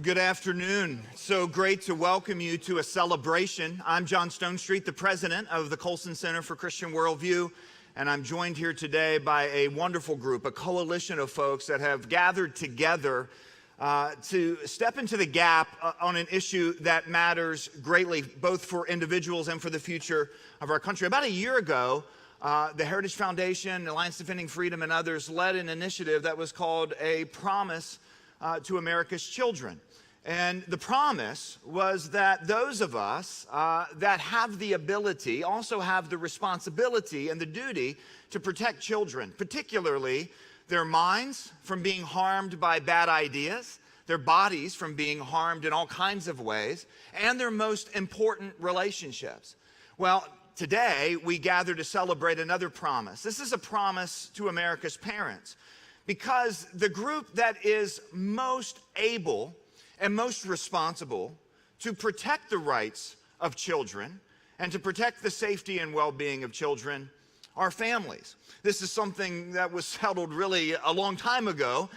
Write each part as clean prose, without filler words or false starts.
Good afternoon. So great to welcome you to a celebration. I'm John Stonestreet, the president of the Colson Center for Christian Worldview, and I'm joined here today by a wonderful group, a coalition of folks that have gathered together to step into the gap on an issue that matters greatly, both for individuals and for the future of our country. About a year ago, the Heritage Foundation, Alliance Defending Freedom, and others led an initiative that was called A Promise to America's Children. And the promise was that those of us that have the ability also have the responsibility and the duty to protect children, particularly their minds from being harmed by bad ideas, their bodies from being harmed in all kinds of ways, and their most important relationships. Well, today we gather to celebrate another promise. This is a promise to America's parents, because the group that is most able and most responsible to protect the rights of children and to protect the safety and well-being of children are families. This is something that was settled really a long time ago.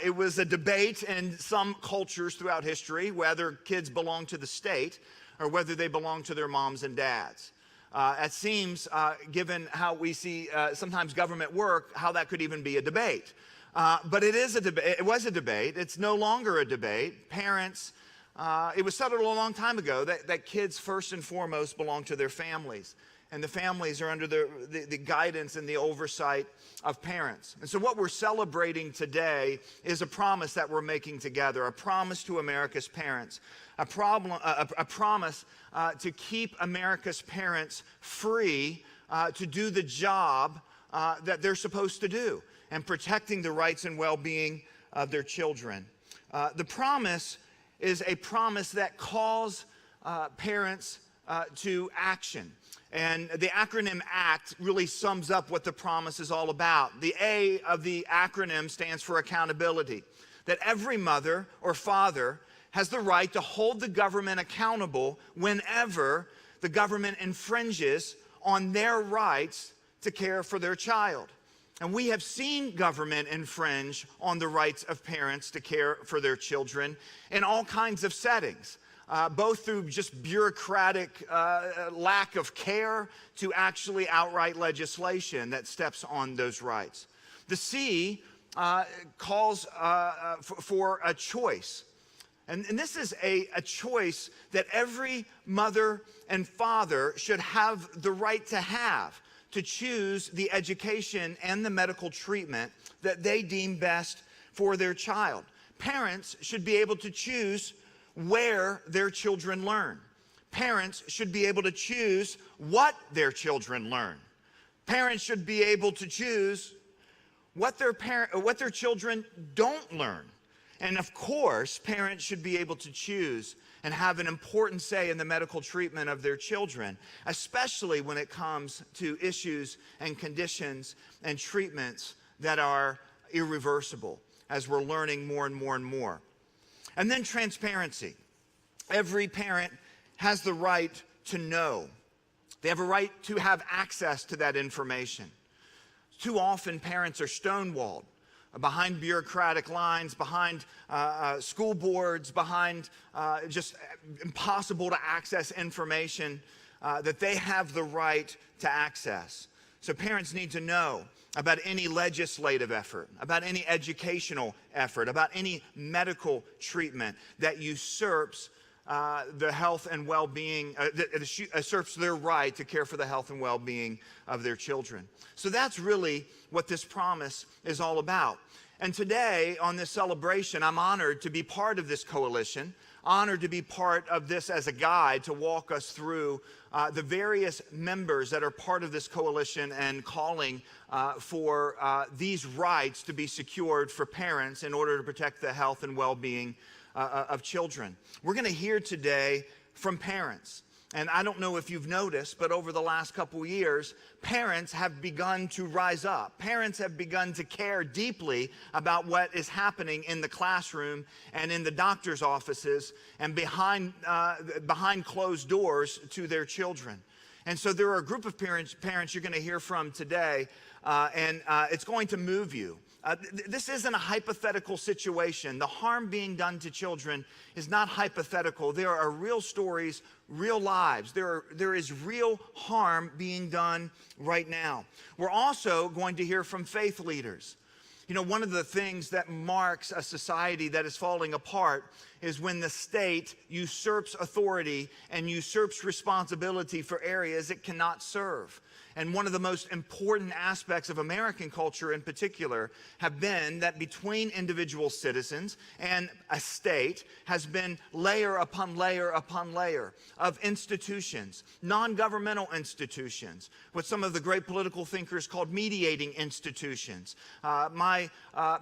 It was a debate in some cultures throughout history whether kids belong to the state or whether they belong to their moms and dads. It seems, given how we see sometimes government work, how that could even be a debate. But it is a debate. It was a debate. It's no longer a debate. Parents, it was settled a long time ago that kids first and foremost belong to their families. And the families are under the guidance and the oversight of parents. And so what we're celebrating today is a promise that we're making together, a promise to America's parents, a promise to keep America's parents free to do the job that they're supposed to do, and protecting the rights and well-being of their children. The promise is a promise that calls parents to action. And the acronym ACT really sums up what the promise is all about. The A of the acronym stands for accountability, that every mother or father has the right to hold the government accountable whenever the government infringes on their rights to care for their child. And we have seen government infringe on the rights of parents to care for their children in all kinds of settings, both through just bureaucratic lack of care to actually outright legislation that steps on those rights. The C calls for a choice. And this is a choice that every mother and father should have the right to have, to choose the education and the medical treatment that they deem best for their child. Parents should be able to choose where their children learn. Parents should be able to choose what their children learn. Parents should be able to choose what their children don't learn. And of course, parents should be able to choose and have an important say in the medical treatment of their children, especially when it comes to issues and conditions and treatments that are irreversible, as we're learning more and more and more. And then transparency. Every parent has the right to know. They have a right to have access to that information. Too often, parents are stonewalled behind bureaucratic lines, behind school boards, behind just impossible to access information that they have the right to access. So parents need to know about any legislative effort, about any educational effort, about any medical treatment that usurps the health and well-being, usurps their right to care for the health and well-being of their children. So that's really what this promise is all about. And today, on this celebration, I'm honored to be part of this coalition, honored to be part of this as a guide to walk us through the various members that are part of this coalition and calling for these rights to be secured for parents in order to protect the health and well-being of children. We're going to hear today from parents. And I don't know if you've noticed, but over the last couple years, parents have begun to rise up. Parents have begun to care deeply about what is happening in the classroom and in the doctor's offices and behind closed doors to their children. And so there are a group of parents you're going to hear from today, and it's going to move you. This isn't a hypothetical situation. The harm being done to children is not hypothetical. There are real stories, real lives. There is real harm being done right now. We're also going to hear from faith leaders. You know, one of the things that marks a society that is falling apart is when the state usurps authority and usurps responsibility for areas it cannot serve. And one of the most important aspects of American culture in particular have been that between individual citizens and a state has been layer upon layer upon layer of institutions, non-governmental institutions, what some of the great political thinkers called mediating institutions. My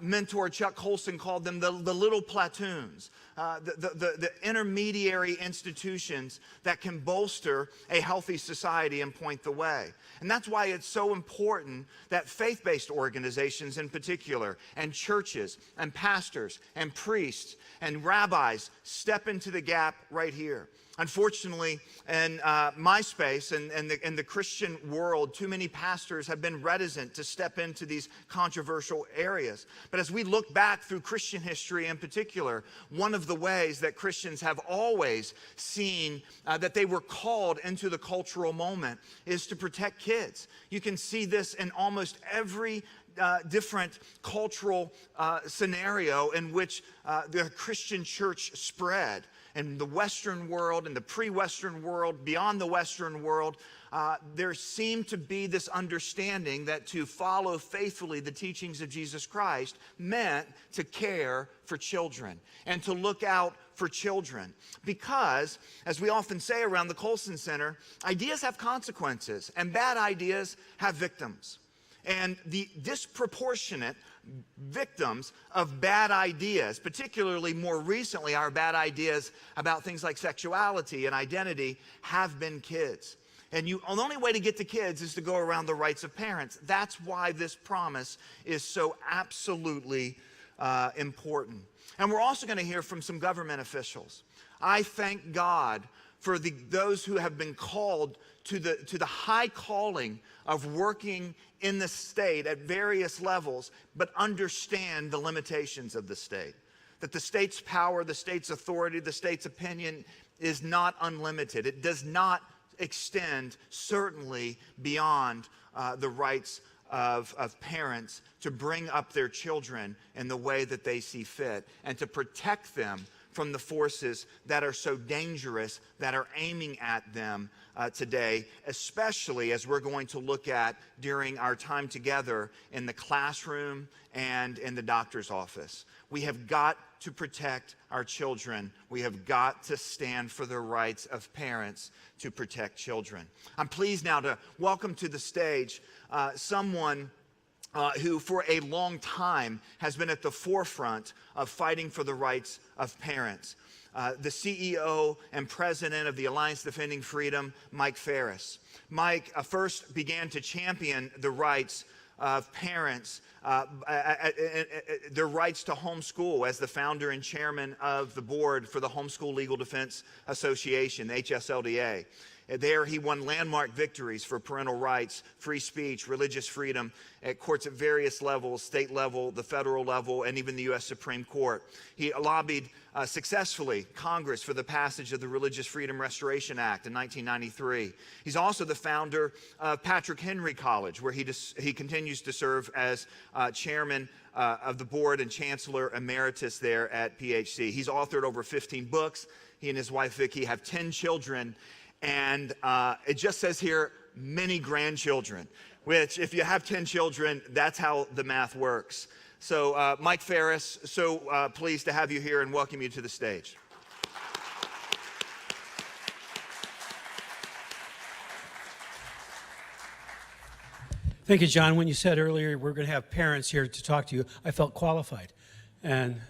mentor Chuck Colson called them the little platoons. The intermediary institutions that can bolster a healthy society and point the way. And that's why it's so important that faith-based organizations in particular, and churches, and pastors, and priests, and rabbis step into the gap right here. Unfortunately, in my space and in the Christian world, too many pastors have been reticent to step into these controversial areas. But as we look back through Christian history in particular, one of the ways that Christians have always seen that they were called into the cultural moment is to protect kids. You can see this in almost every different cultural scenario in which the Christian church spread. In the Western world, in the pre-Western world, beyond the Western world, there seemed to be this understanding that to follow faithfully the teachings of Jesus Christ meant to care for children and to look out for children. Because, as we often say around the Colson Center, ideas have consequences and bad ideas have victims. And the disproportionate victims of bad ideas, particularly more recently our bad ideas about things like sexuality and identity, have been kids. And the only way to get to kids is to go around the rights of parents. That's why this promise is so absolutely important. And we're also going to hear from some government officials. I thank God for those who have been called to the high calling of working in the state at various levels, but understand the limitations of the state. That the state's power, the state's authority, the state's opinion is not unlimited. It does not extend certainly beyond the rights of parents to bring up their children in the way that they see fit and to protect them from the forces that are so dangerous that are aiming at them today, especially as we're going to look at during our time together in the classroom and in the doctor's office. We have got to protect our children. We have got to stand for the rights of parents to protect children. I'm pleased now to welcome to the stage someone who for a long time has been at the forefront of fighting for the rights of parents. The CEO and president of the Alliance Defending Freedom, Mike Farris. Mike first began to champion the rights of parents, their rights to homeschool as the founder and chairman of the board for the Homeschool Legal Defense Association, the HSLDA. There he won landmark victories for parental rights, free speech, religious freedom at courts at various levels, state level, the federal level, and even the U.S. Supreme Court. He lobbied successfully Congress for the passage of the Religious Freedom Restoration Act in 1993. He's also the founder of Patrick Henry College, where he continues to serve as chairman of the board and chancellor emeritus there at PHC. He's authored over 15 books. He and his wife, Vicki, have 10 children. And it just says here, many grandchildren, which if you have 10 children, that's how the math works. So Mike Farris, so pleased to have you here and welcome you to the stage. Thank you, John. When you said earlier we're going to have parents here to talk to you, I felt qualified. And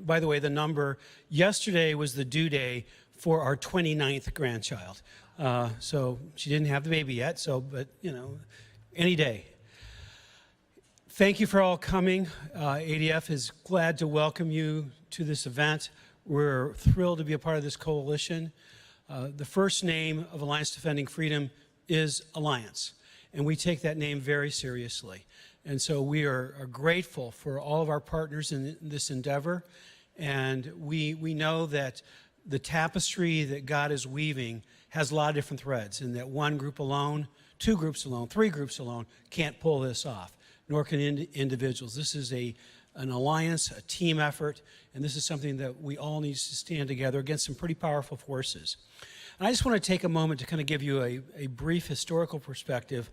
by the way, the number, yesterday was the due day for our 29th grandchild. So she didn't have the baby yet, but you know, any day. Thank you for all coming. ADF is glad to welcome you to this event. We're thrilled to be a part of this coalition. The first name of Alliance Defending Freedom is Alliance, and we take that name very seriously. And so we are grateful for all of our partners in this endeavor. And we know that the tapestry that God is weaving has a lot of different threads, and that one group alone, two groups alone, three groups alone can't pull this off, nor can individuals. This is an alliance, a team effort, and this is something that we all need to stand together against some pretty powerful forces. And I just want to take a moment to kind of give you a brief historical perspective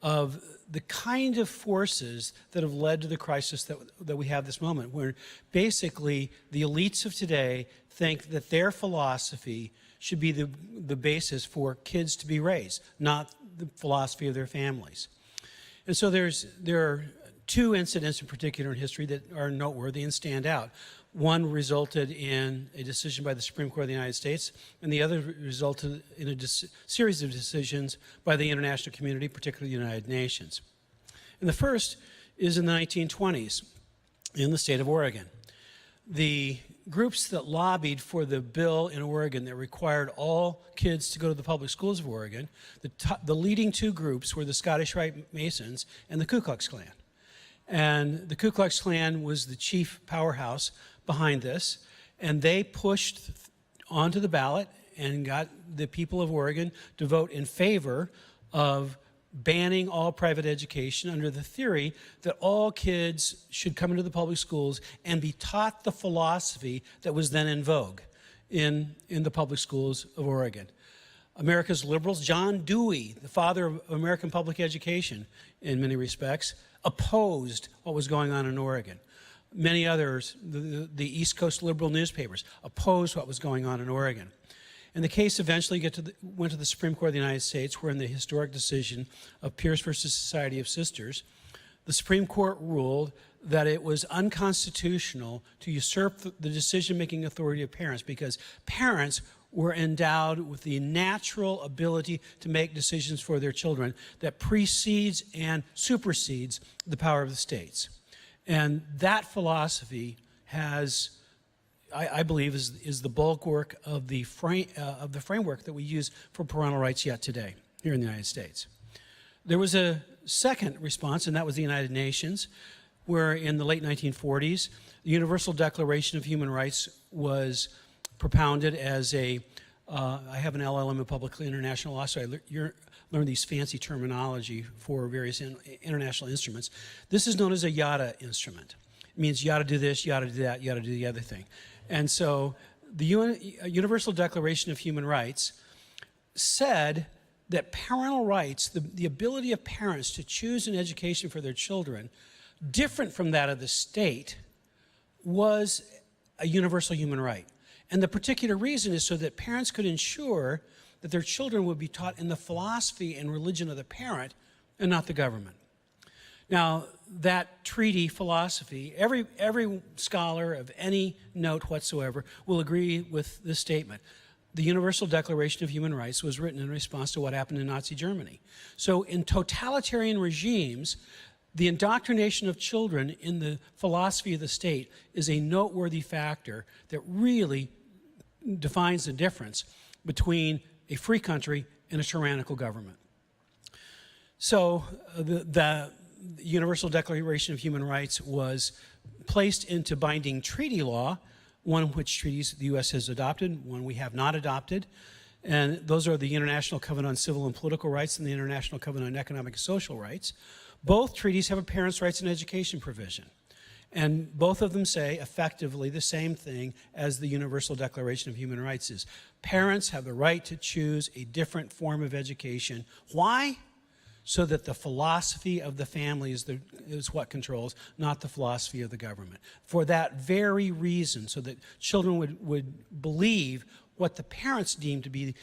of the kind of forces that have led to the crisis that we have this moment, where basically the elites of today think that their philosophy should be the basis for kids to be raised, not the philosophy of their families. And so there are two incidents in particular in history that are noteworthy and stand out. One resulted in a decision by the Supreme Court of the United States, and the other resulted in a series of decisions by the international community, particularly the United Nations. And the first is in the 1920s in the state of Oregon. The groups that lobbied for the bill in Oregon that required all kids to go to the public schools of Oregon, the leading two groups were the Scottish Rite Masons and the Ku Klux Klan. And the Ku Klux Klan was the chief powerhouse behind this, and they pushed onto the ballot and got the people of Oregon to vote in favor of banning all private education under the theory that all kids should come into the public schools and be taught the philosophy that was then in vogue in the public schools of Oregon. America's liberals, John Dewey, the father of American public education in many respects, opposed what was going on in Oregon. Many others, the East Coast liberal newspapers, opposed what was going on in Oregon. And the case eventually went to the Supreme Court of the United States, where in the historic decision of Pierce versus Society of Sisters, the Supreme Court ruled that it was unconstitutional to usurp the decision-making authority of parents, because parents were endowed with the natural ability to make decisions for their children that precedes and supersedes the power of the states. And that philosophy has, I believe, is the bulk work of the framework that we use for parental rights yet today here in the United States. There was a second response, and that was the United Nations, where in the late 1940s, the Universal Declaration of Human Rights was propounded as I have an LLM in Public International Law, so I learned these fancy terminology for various international instruments. This is known as a YADA instrument. It means you ought to do this, you ought to do that, you ought to do the other thing. And so the Universal Declaration of Human Rights said that parental rights, the ability of parents to choose an education for their children, different from that of the state, was a universal human right. And the particular reason is so that parents could ensure that their children would be taught in the philosophy and religion of the parent and not the government. Now, that treaty philosophy, every scholar of any note whatsoever will agree with this statement. The Universal Declaration of Human Rights was written in response to what happened in Nazi Germany. So in totalitarian regimes, the indoctrination of children in the philosophy of the state is a noteworthy factor that really defines the difference between a free country and a tyrannical government. So the Universal Declaration of Human Rights was placed into binding treaty law, one of which treaties the U.S. has adopted, one we have not adopted. And those are the International Covenant on Civil and Political Rights and the International Covenant on Economic and Social Rights. Both treaties have a parents' rights and education provision. And both of them say effectively the same thing as the Universal Declaration of Human Rights is. Parents have the right to choose a different form of education. Why? So that the philosophy of the family is what controls, not the philosophy of the government. For that very reason, so that children would believe what the parents deem to be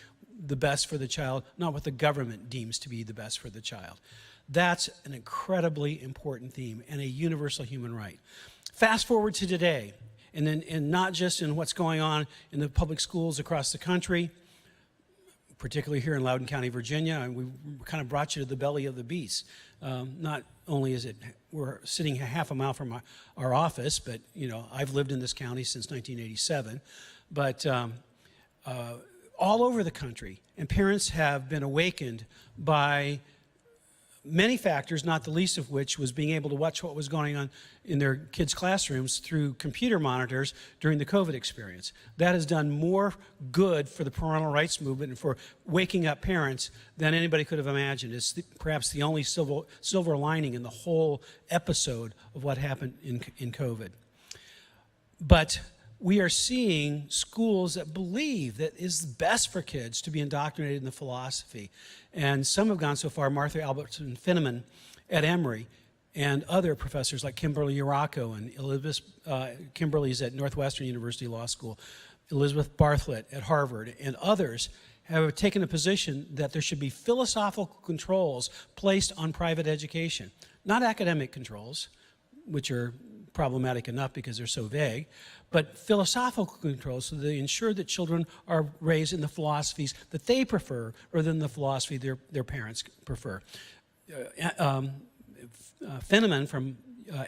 the best for the child, not what the government deems to be the best for the child. That's an incredibly important theme and a universal human right. Fast forward to today, and not just in what's going on in the public schools across the country, particularly here in Loudoun County, Virginia, and we kind of brought you to the belly of the beast. Not only is we're sitting half a mile from our office, but I've lived in this county since 1987, but all over the country, and parents have been awakened by many factors, not the least of which was being able to watch what was going on in their kids' classrooms through computer monitors during the COVID experience. That has done more good for the parental rights movement and for waking up parents than anybody could have imagined. It's perhaps the only silver lining in the whole episode of what happened in COVID. But we are seeing schools that believe that it's best for kids to be indoctrinated in the philosophy. And some have gone so far, Martha Albertson Finneman at Emory and other professors like Kimberly Urraco and Elizabeth, Kimberly's at Northwestern University Law School, Elizabeth Bartlett at Harvard, and others have taken a position that there should be philosophical controls placed on private education, not academic controls, which are problematic enough because they're so vague, but philosophical controls so they ensure that children are raised in the philosophies that they prefer rather than the philosophy their parents prefer. Finneman from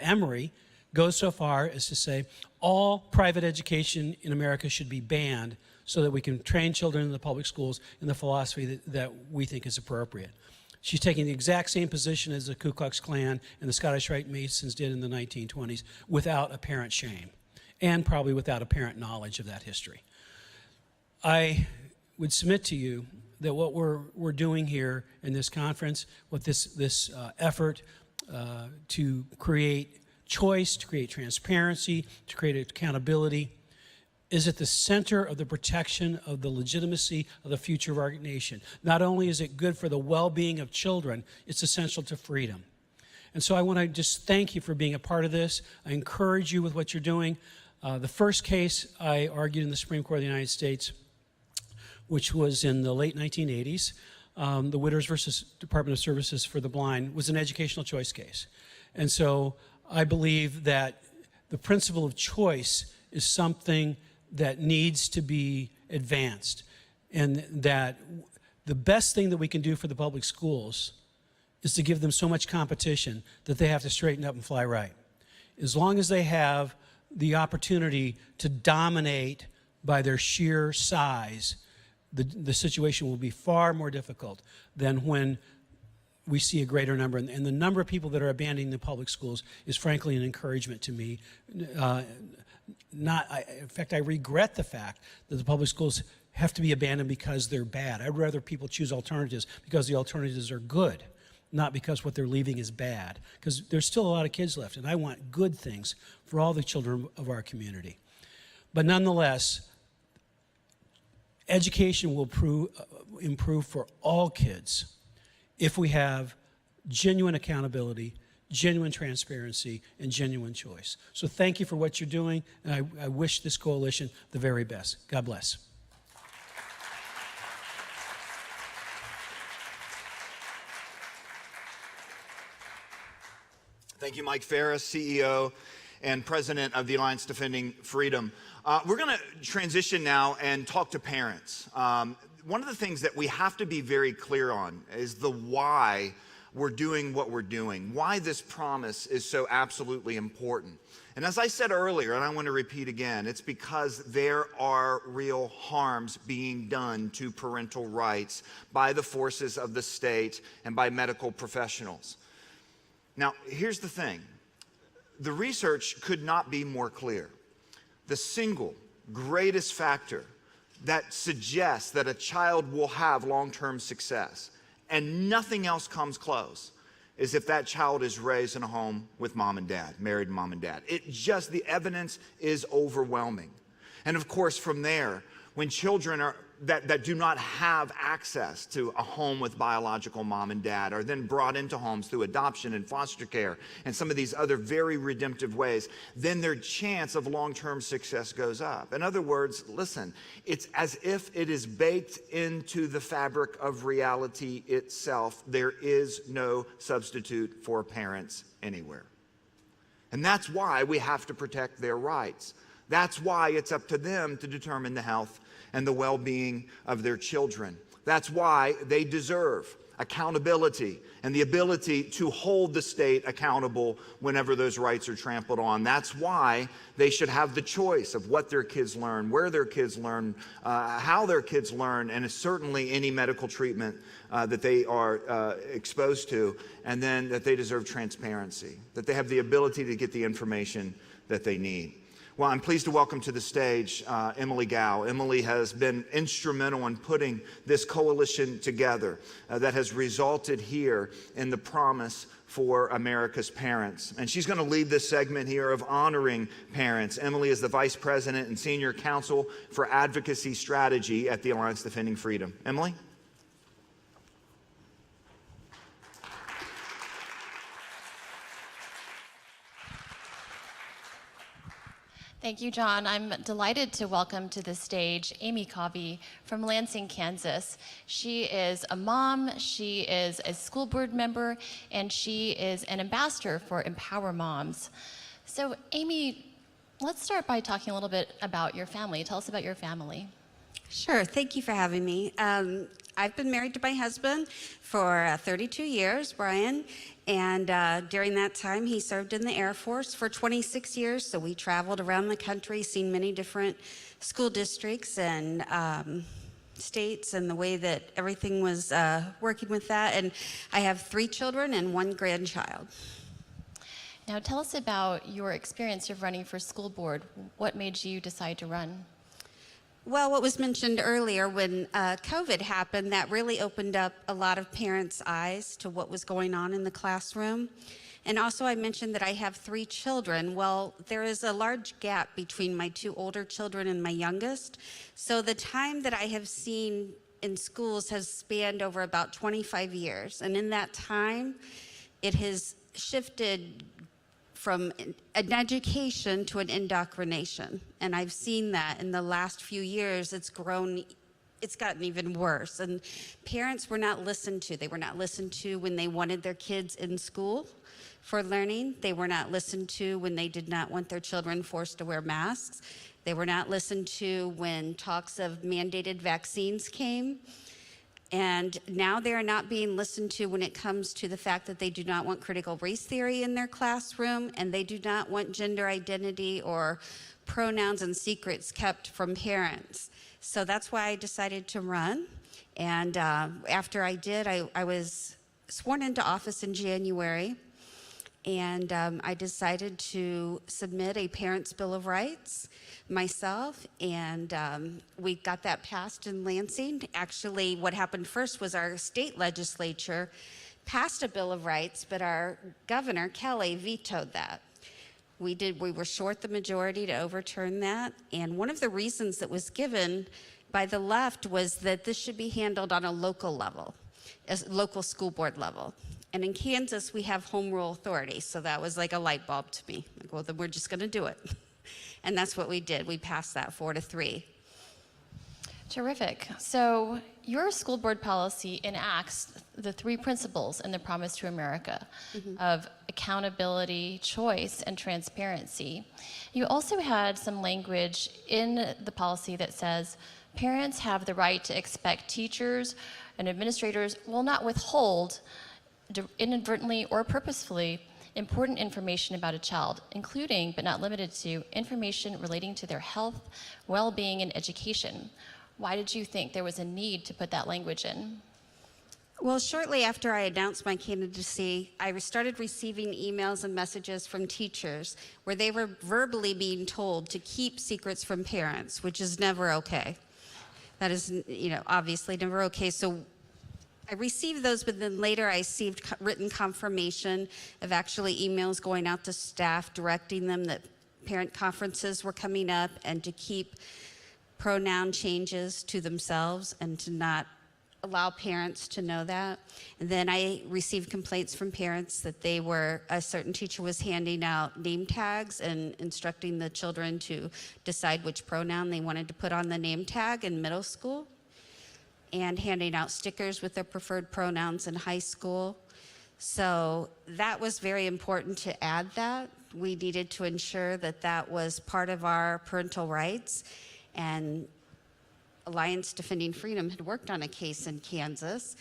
Emory goes so far as to say all private education in America should be banned so that we can train children in the public schools in the philosophy that we think is appropriate. She's taking the exact same position as the Ku Klux Klan and the Scottish Rite Masons did in the 1920s without apparent shame and probably without apparent knowledge of that history. I would submit to you that what we're doing here in this conference, with this effort to create choice, to create transparency, to create accountability, is at the center of the protection of the legitimacy of the future of our nation. Not only is it good for the well-being of children, it's essential to freedom. And so I want to just thank you for being a part of this. I encourage you with what you're doing. The first case I argued in the Supreme Court of the United States, which was in the late 1980s, the Witters versus Department of Services for the Blind, was an educational choice case. And so I believe that the principle of choice is something that needs to be advanced, and that the best thing that we can do for the public schools is to give them so much competition that they have to straighten up and fly right. As long as they have the opportunity to dominate by their sheer size, the situation will be far more difficult than when we see a greater number. And the number of people that are abandoning the public schools is frankly an encouragement to me. In fact, I regret the fact that the public schools have to be abandoned because they're bad. I'd rather people choose alternatives because the alternatives are good, not because what they're leaving is bad. Because there's still a lot of kids left, and I want good things for all the children of our community. But nonetheless, education will improve for all kids if we have genuine accountability, genuine transparency, and genuine choice. So thank you for what you're doing, and I wish this coalition the very best. God bless. Thank you, Mike Ferris, CEO and president of the Alliance Defending Freedom. We're going to transition now and talk to parents. One of the things that we have to be very clear on is the why we're doing what we're doing, why this promise is so absolutely important. And as I said earlier, and I want to repeat again, it's because there are real harms being done to parental rights by the forces of the state and by medical professionals. Now, here's the thing. The research could not be more clear. The single greatest factor that suggests that a child will have long-term success, and nothing else comes close, is if that child is raised in a home with mom and dad, married to mom and dad. The evidence is overwhelming. And of course, from there, when children that do not have access to a home with biological mom and dad are then brought into homes through adoption and foster care and some of these other very redemptive ways, then their chance of long-term success goes up. In other words, listen, it's as if it is baked into the fabric of reality itself. There is no substitute for parents anywhere. And that's why we have to protect their rights. That's why it's up to them to determine the health and the well-being of their children. That's why they deserve accountability, and the ability to hold the state accountable whenever those rights are trampled on. That's why they should have the choice of what their kids learn, where their kids learn, how their kids learn, and certainly any medical treatment that they are exposed to, and then that they deserve transparency, that they have the ability to get the information that they need. Well, I'm pleased to welcome to the stage Emily Gao. Emily has been instrumental in putting this coalition together that has resulted here in the promise for America's parents. And she's going to lead this segment here of honoring parents. Emily is the Vice President and Senior Counsel for Advocacy Strategy at the Alliance Defending Freedom. Emily? Thank you, John. I'm delighted to welcome to the stage Amy Covey from Lansing, Kansas. She is a mom, she is a school board member, and she is an ambassador for Empower Moms. So, Amy, let's start by talking a little bit about your family. Tell us about your family. Sure, thank you for having me. I've been married to my husband for 32 years, Brian, and during that time he served in the Air Force for 26 years, so we traveled around the country, seen many different school districts and states and the way that everything was working with that, and I have 3 children and 1 grandchild. Now tell us about your experience of running for school board. What made you decide to run? Well, what was mentioned earlier, when COVID happened, that really opened up a lot of parents' eyes to what was going on in the classroom. And also I mentioned that I have 3 children. Well, there is a large gap between my 2 older children and my youngest. So the time that I have seen in schools has spanned over about 25 years. And in that time, it has shifted from an education to an indoctrination. And I've seen that in the last few years, it's grown, it's gotten even worse. And parents were not listened to. They were not listened to when they wanted their kids in school for learning. They were not listened to when they did not want their children forced to wear masks. They were not listened to when talks of mandated vaccines came. And now they are not being listened to when it comes to the fact that they do not want critical race theory in their classroom, and they do not want gender identity or pronouns and secrets kept from parents. So that's why I decided to run. And after I did, I was sworn into office in January, and I decided to submit a Parents' Bill of Rights myself, and we got that passed in Lansing. Actually, what happened first was our state legislature passed a Bill of Rights, but our governor, Kelly, vetoed that. We were short the majority to overturn that, and one of the reasons that was given by the left was that this should be handled on a local level, a local school board level. And in Kansas, we have home rule authority, so that was like a light bulb to me. Like, well, then we're just gonna do it. And that's what we did. We passed that 4-3. Terrific. So your school board policy enacts the 3 principles in the Promise to America of accountability, choice, and transparency. You also had some language in the policy that says parents have the right to expect teachers and administrators will not withhold inadvertently or purposefully important information about a child, including but not limited to information relating to their health, well-being, and education. Why did you think there was a need to put that language in? Well, shortly after I announced my candidacy, I started receiving emails and messages from teachers where they were verbally being told to keep secrets from parents, which is never okay. That is, obviously never okay. So I received those, but then later I received written confirmation of actually emails going out to staff directing them that parent conferences were coming up and to keep pronoun changes to themselves and to not allow parents to know that. And then I received complaints from parents that a certain teacher was handing out name tags and instructing the children to decide which pronoun they wanted to put on the name tag in middle school, and handing out stickers with their preferred pronouns in high school. So that was very important to add that. We needed to ensure that that was part of our parental rights. And Alliance Defending Freedom had worked on a case in Kansas,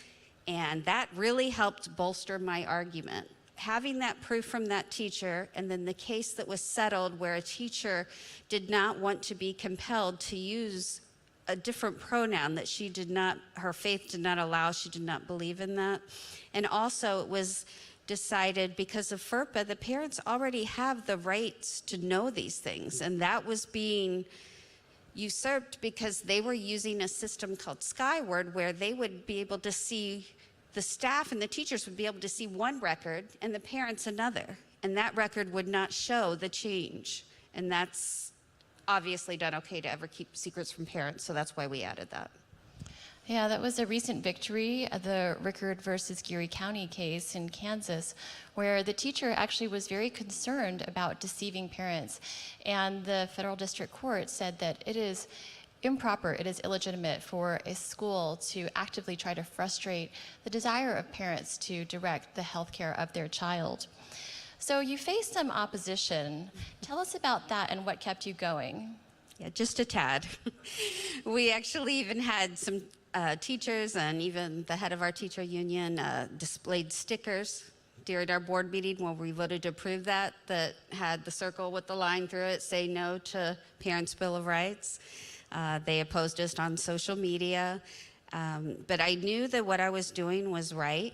And that really helped bolster my argument. Having that proof from that teacher, and then the case that was settled where a teacher did not want to be compelled to use a different pronoun that she did not, her faith did not allow, she did not believe in that. And also it was decided because of FERPA, the parents already have the rights to know these things, and that was being usurped because they were using a system called Skyward where they would be able to see, the staff and the teachers would be able to see one record and the parents another, and that record would not show the change. And that's obviously not okay to ever keep secrets from parents, so that's why we added that. Yeah, that was a recent victory, the Rickard versus Geary County case in Kansas, where the teacher actually was very concerned about deceiving parents. And the federal district court said that it is improper, it is illegitimate for a school to actively try to frustrate the desire of parents to direct the health care of their child. So you faced some opposition. Tell us about that and what kept you going. Yeah, just a tad. We actually even had some teachers, and even the head of our teacher union displayed stickers during our board meeting when we voted to approve that had the circle with the line through it, say no to Parents' Bill of Rights. They opposed us on social media, but I knew that what I was doing was right.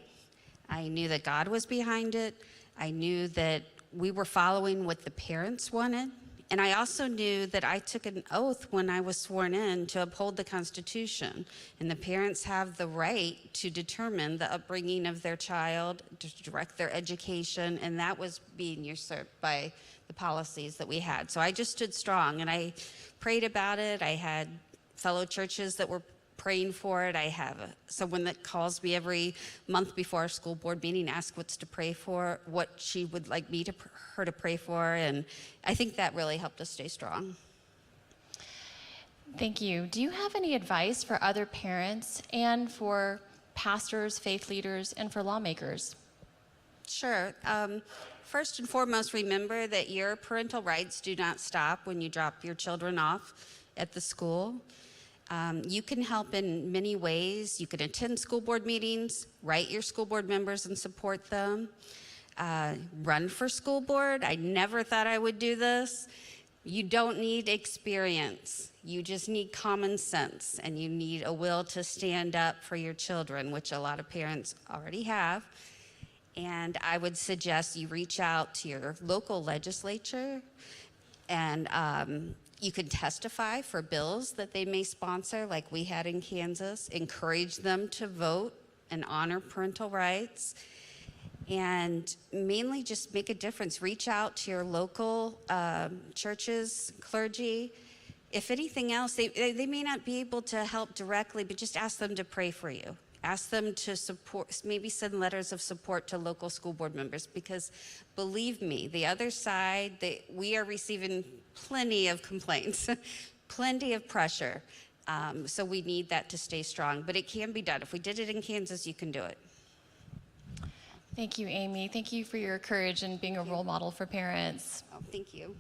I knew that God was behind it. I knew that we were following what the parents wanted. And I also knew that I took an oath when I was sworn in to uphold the Constitution. And the parents have the right to determine the upbringing of their child, to direct their education, and that was being usurped by the policies that we had. So I just stood strong, and I prayed about it. I had fellow churches that were praying for it. I have someone that calls me every month before our school board meeting, asks what's to pray for, what she would like me to her to pray for, and I think that really helped us stay strong. Thank you. Do you have any advice for other parents and for pastors, faith leaders, and for lawmakers? Sure. First and foremost, remember that your parental rights do not stop when you drop your children off at the school. You can help in many ways. You can attend school board meetings, write your school board members and support them, run for school board. I never thought I would do this. You don't need experience. You just need common sense, and you need a will to stand up for your children, which a lot of parents already have. And I would suggest you reach out to your local legislature, and you can testify for bills that they may sponsor, like we had in Kansas. Encourage them to vote and honor parental rights. And mainly just make a difference. Reach out to your local churches, clergy. If anything else, they may not be able to help directly, but just ask them to pray for you. Ask them to support, maybe send letters of support to local school board members, because believe me, the other side, we are receiving plenty of complaints, plenty of pressure. So we need that to stay strong, but it can be done. If we did it in Kansas, you can do it. Thank you, Amy. Thank you for your courage and being a role model for parents. Oh, thank you.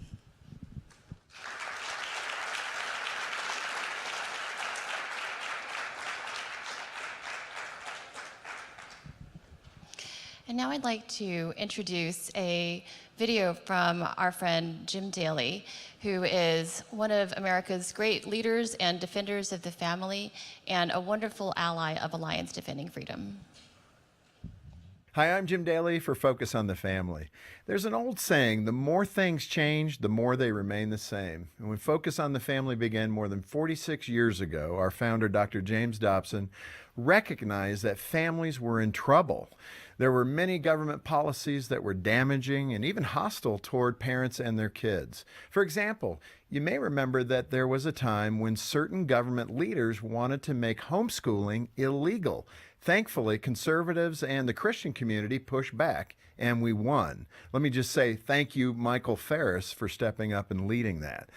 And now I'd like to introduce a video from our friend Jim Daly, who is one of America's great leaders and defenders of the family and a wonderful ally of Alliance Defending Freedom. Hi, I'm Jim Daly for Focus on the Family. There's an old saying, the more things change, the more they remain the same. And when Focus on the Family began more than 46 years ago, our founder, Dr. James Dobson, recognized that families were in trouble. There were many government policies that were damaging and even hostile toward parents and their kids. For example, you may remember that there was a time when certain government leaders wanted to make homeschooling illegal. Thankfully, conservatives and the Christian community pushed back, and we won. Let me just say thank you, Michael Ferris, for stepping up and leading that.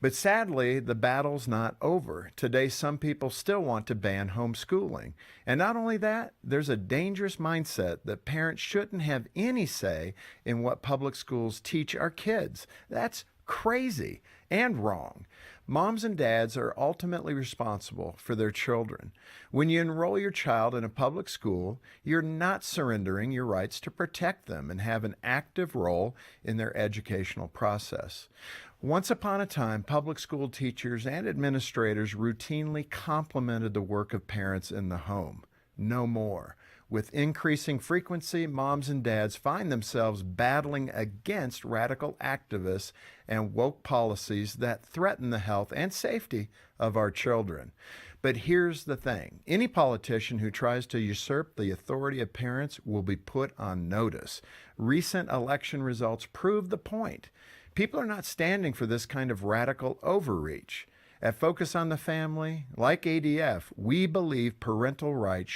But sadly, the battle's not over. Today, some people still want to ban homeschooling. And not only that, there's a dangerous mindset that parents shouldn't have any say in what public schools teach our kids. That's crazy and wrong. Moms and dads are ultimately responsible for their children. When you enroll your child in a public school, you're not surrendering your rights to protect them and have an active role in their educational process. Once upon a time, public school teachers and administrators routinely complemented the work of parents in the home. No more. With increasing frequency, moms and dads find themselves battling against radical activists and woke policies that threaten the health and safety of our children. But here's the thing. Any politician who tries to usurp the authority of parents will be put on notice. Recent election results prove the point. People are not standing for this kind of radical overreach. At Focus on the Family, like ADF, we believe parental rights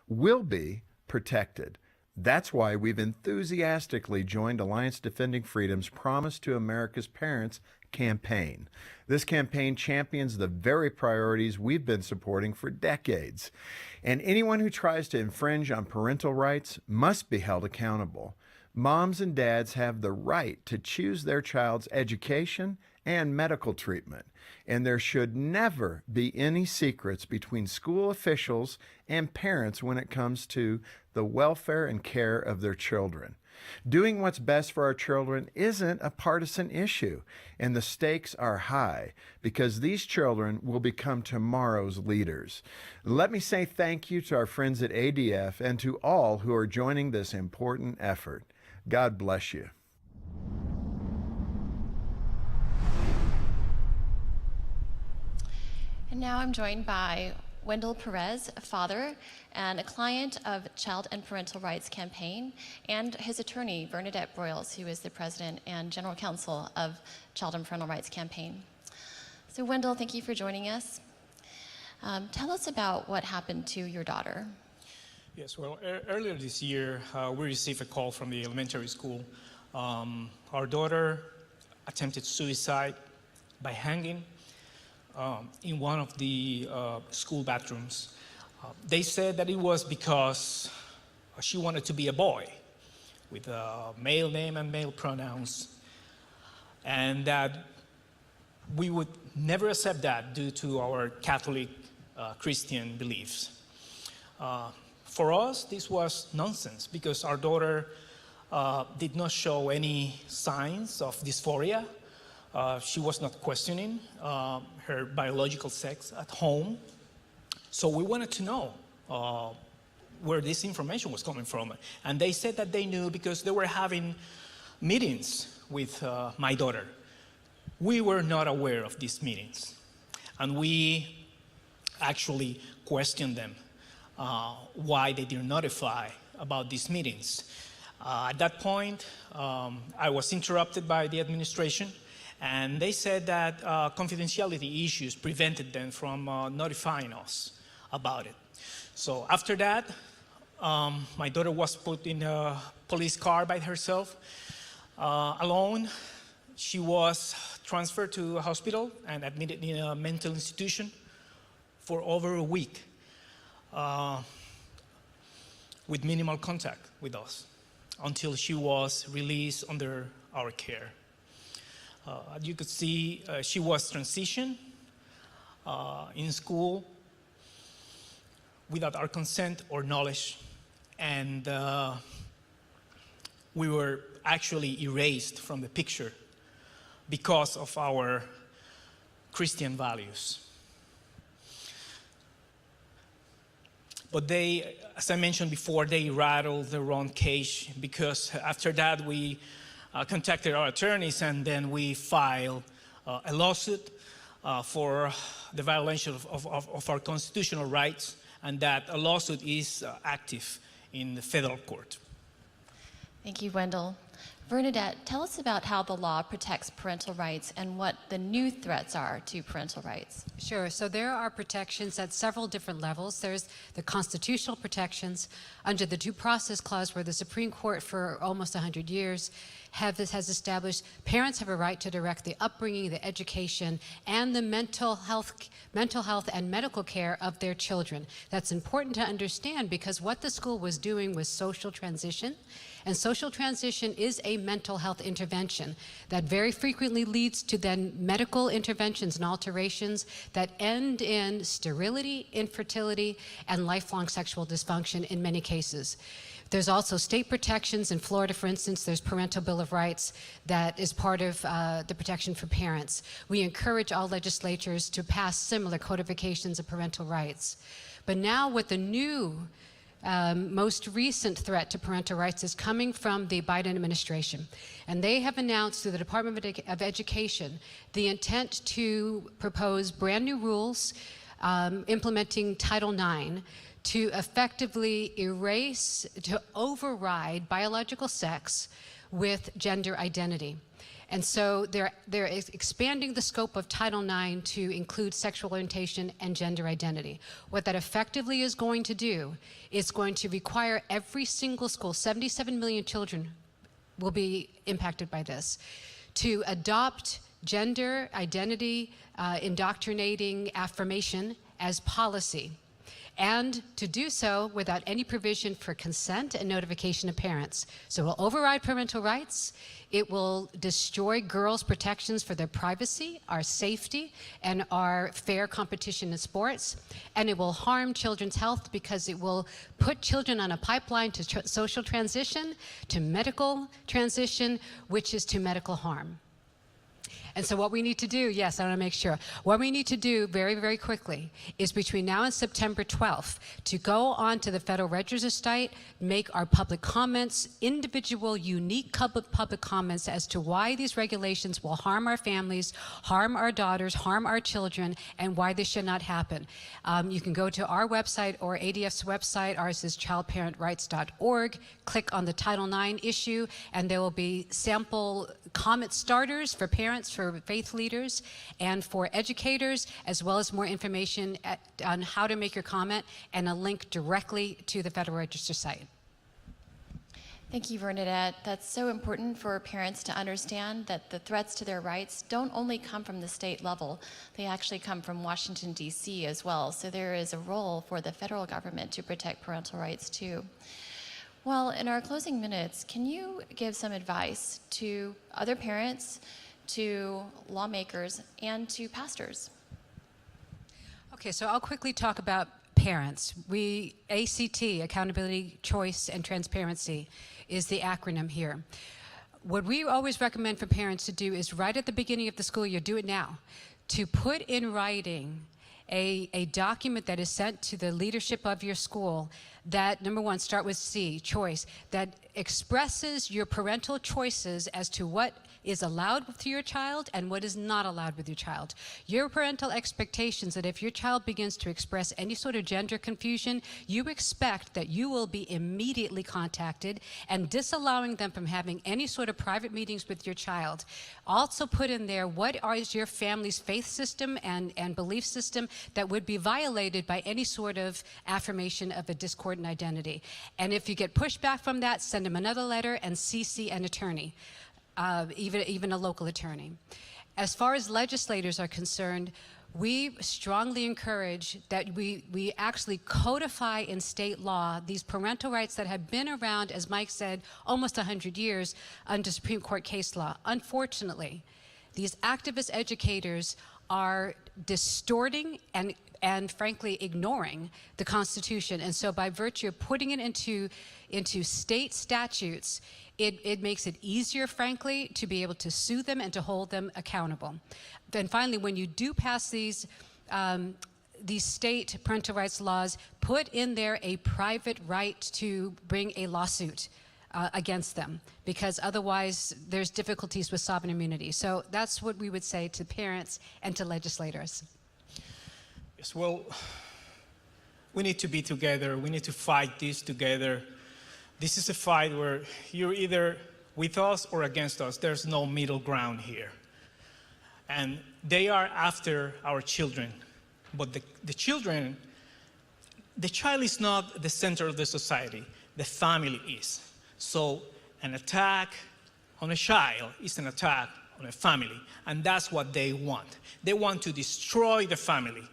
will be protected. That's why we've enthusiastically joined Alliance Defending Freedom's Promise to America's Parents campaign. This campaign champions the very priorities we've been supporting for decades. And anyone who tries to infringe on parental rights must be held accountable. Moms and dads have the right to choose their child's education and medical treatment, and there should never be any secrets between school officials and parents when it comes to the welfare and care of their children. Doing what's best for our children isn't a partisan issue, and the stakes are high because these children will become tomorrow's leaders. Let me say thank you to our friends at ADF and to all who are joining this important effort. God bless you. And now I'm joined by Wendell Perez, a father and a client of Child and Parental Rights Campaign, and his attorney, Bernadette Broyles, who is the president and general counsel of Child and Parental Rights Campaign. So Wendell, thank you for joining us. Tell us about what happened to your daughter. Yes, well, earlier this year, we received a call from the elementary school. Our daughter attempted suicide by hanging in one of the school bathrooms. They said that it was because she wanted to be a boy with a male name and male pronouns, and that we would never accept that due to our Catholic Christian beliefs. For us, this was nonsense because our daughter did not show any signs of dysphoria. She was not questioning her biological sex at home. So we wanted to know where this information was coming from. And they said that they knew because they were having meetings with my daughter. We were not aware of these meetings. And we actually questioned them why they didn't notify about these meetings. At that point, I was interrupted by the administration, and they said that confidentiality issues prevented them from notifying us about it. So after that, my daughter was put in a police car by herself, alone. She was transferred to a hospital and admitted in a mental institution for over a week with minimal contact with us until she was released under our care. As you could see, she was transitioned in school without our consent or knowledge, and we were actually erased from the picture because of our Christian values. But they, as I mentioned before, they rattled their own cage because after that we contacted our attorneys and then we filed a lawsuit for the violation of our constitutional rights, and that a lawsuit is active in the federal court. Thank you, Wendell. Bernadette, tell us about how the law protects parental rights and what the new threats are to parental rights. Sure. So there are protections at several different levels. There's the constitutional protections under the Due Process Clause, where the Supreme Court for almost 100 years has established parents have a right to direct the upbringing, the education, and the mental health and medical care of their children. That's important to understand because what the school was doing was social transition. And social transition is a mental health intervention that very frequently leads to then medical interventions and alterations that end in sterility, infertility, and lifelong sexual dysfunction in many cases. There's also state protections. In Florida, for instance, there's Parental Bill of Rights that is part of the protection for parents. We encourage all legislatures to pass similar codifications of parental rights. But now with the new, most recent threat to parental rights is coming from the Biden administration. And they have announced through the Department of Education the intent to propose brand new rules implementing Title IX to effectively erase, to override biological sex with gender identity. And so they're expanding the scope of Title IX to include sexual orientation and gender identity. What that effectively is going to do is going to require every single school, 77 million children will be impacted by this, to adopt gender identity indoctrinating affirmation as policy, and to do so without any provision for consent and notification of parents. So it will override parental rights. It will destroy girls' protections for their privacy, our safety, and our fair competition in sports. And it will harm children's health because it will put children on a pipeline to social transition, to medical transition, which is to medical harm. And so what we need to do, yes, I want to make sure, what we need to do very, very quickly is between now and September 12th to go on to the Federal Register site, make our public comments, individual, unique public comments as to why these regulations will harm our families, harm our daughters, harm our children, and why this should not happen. You can go to our website or ADF's website. Ours is childparentrights.org. Click on the Title IX issue, and there will be sample comment starters for parents, for faith leaders, and for educators, as well as more information on how to make your comment and a link directly to the Federal Register site. Thank you, Bernadette. That's so important for parents to understand that the threats to their rights don't only come from the state level, they actually come from Washington, D.C. as well. So there is a role for the federal government to protect parental rights too. Well, in our closing minutes, can you give some advice to other parents, to lawmakers, and to pastors? Okay, so I'll quickly talk about parents. ACT, Accountability, Choice, and Transparency, is the acronym here. What we always recommend for parents to do is right at the beginning of the school year, do it now, to put in writing a document that is sent to the leadership of your school that, number one, start with C, choice, that expresses your parental choices as to what is allowed with your child and what is not allowed with your child. Your parental expectations that if your child begins to express any sort of gender confusion, you expect that you will be immediately contacted and disallowing them from having any sort of private meetings with your child. Also put in there what is your family's faith system and belief system that would be violated by any sort of affirmation of a discordant identity. And if you get pushback from that, send them another letter and CC an attorney. Even a local attorney. As far as legislators are concerned, we strongly encourage that we actually codify in state law these parental rights that have been around, as Mike said, almost 100 years under Supreme Court case law. Unfortunately, these activist educators are distorting and frankly ignoring the Constitution. And so by virtue of putting it into state statutes, it makes it easier, frankly, to be able to sue them and to hold them accountable. Then finally, when you do pass these state parental rights laws, put in there a private right to bring a lawsuit against them, because otherwise there's difficulties with sovereign immunity. So that's what we would say to parents and to legislators. Yes, well, we need to be together. We need to fight this together. This is a fight where you're either with us or against us. There's no middle ground here. And they are after our children. But the child is not the center of the society. The family is. So an attack on a child is an attack on a family. And that's what they want. They want to destroy the family.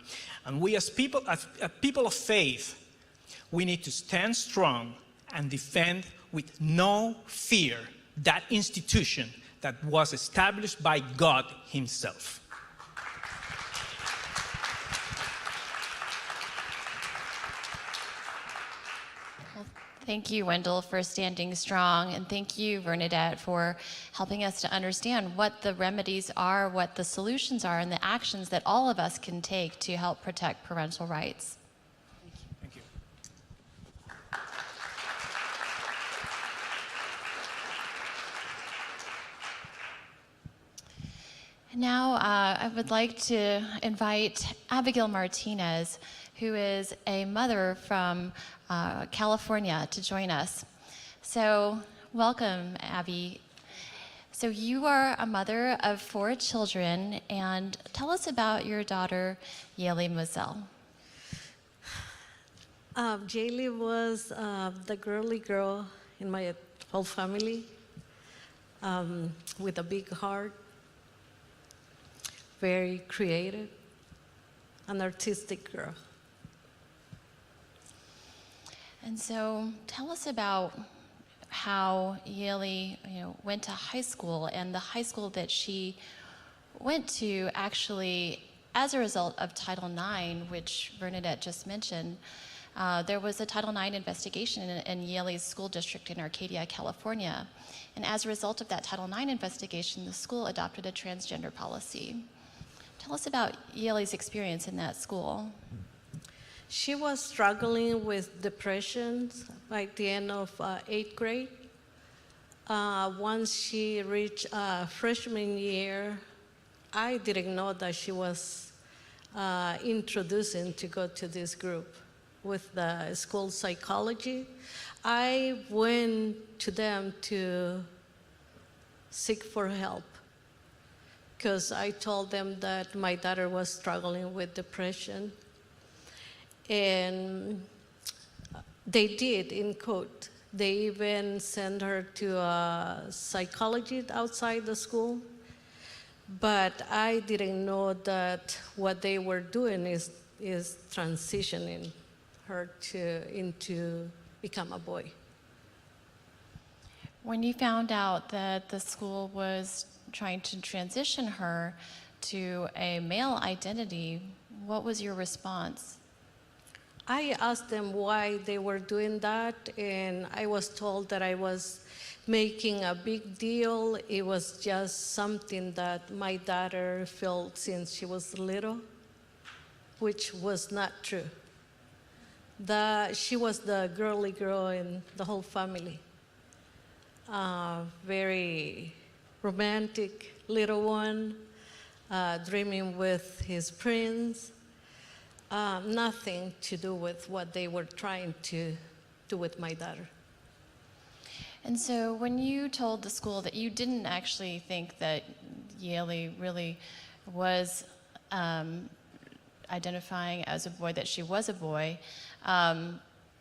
And we as people of faith, we need to stand strong and defend with no fear that institution that was established by God Himself. Thank you, Wendell, for standing strong, and thank you, Bernadette, for helping us to understand what the remedies are, what the solutions are, and the actions that all of us can take to help protect parental rights. Thank you. Now, I would like to invite Abigail Martinez, who is a mother from California, to join us. So, welcome, Abby. So, you are a mother of 4 children, and tell us about your daughter, Yeli Moselle. Jaylee was the girly girl in my whole family, with a big heart, very creative, an artistic girl. And so, tell us about how Yeli, went to high school, and the high school that she went to actually, as a result of Title IX, which Bernadette just mentioned. There was a Title IX investigation in Yale's school district in Arcadia, California. And as a result of that Title IX investigation, the school adopted a transgender policy. Tell us about Yale's experience in that school. She was struggling with depression by the end of 8th grade. Once she reached freshman year, I didn't know that she was introducing to go to this group with the school psychology. I went to them to seek for help because I told them that my daughter was struggling with depression. And they did, in quote. They even sent her to a psychologist outside the school. But I didn't know that what they were doing is transitioning her into become a boy. When you found out that the school was trying to transition her to a male identity, what was your response? I asked them why they were doing that, and I was told that I was making a big deal. It was just something that my daughter felt since she was little, which was not true. She was the girly girl in the whole family. Very romantic little one, dreaming with his prince. Nothing to do with what they were trying to do with my daughter. And so when you told the school that you didn't actually think that Yale really was identifying as a boy, that she was a boy,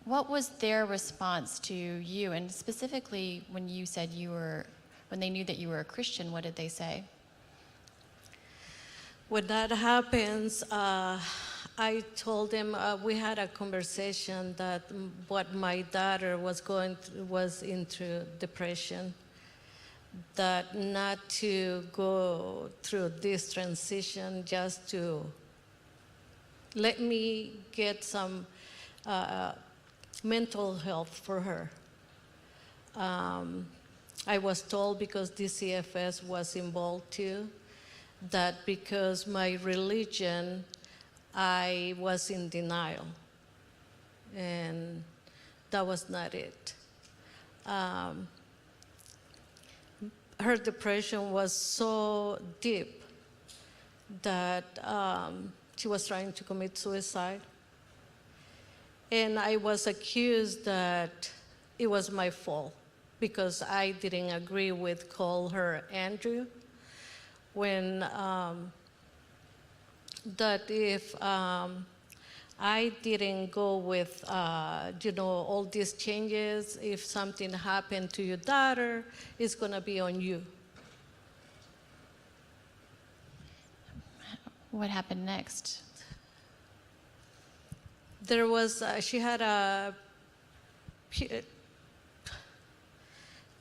what was their response to you? And specifically when you said when they knew that you were a Christian, what did they say? When that happens, I told them we had a conversation that what my daughter was into depression, that not to go through this transition, just to let me get some mental health for her. I was told, because DCFS was involved too, that because my religion, I was in denial, and that was not it. Her depression was so deep that she was trying to commit suicide. And I was accused that it was my fault because I didn't agree with call her Andrew, when that if I didn't go with all these changes, if something happened to your daughter, it's gonna be on you. What happened next? There was, she had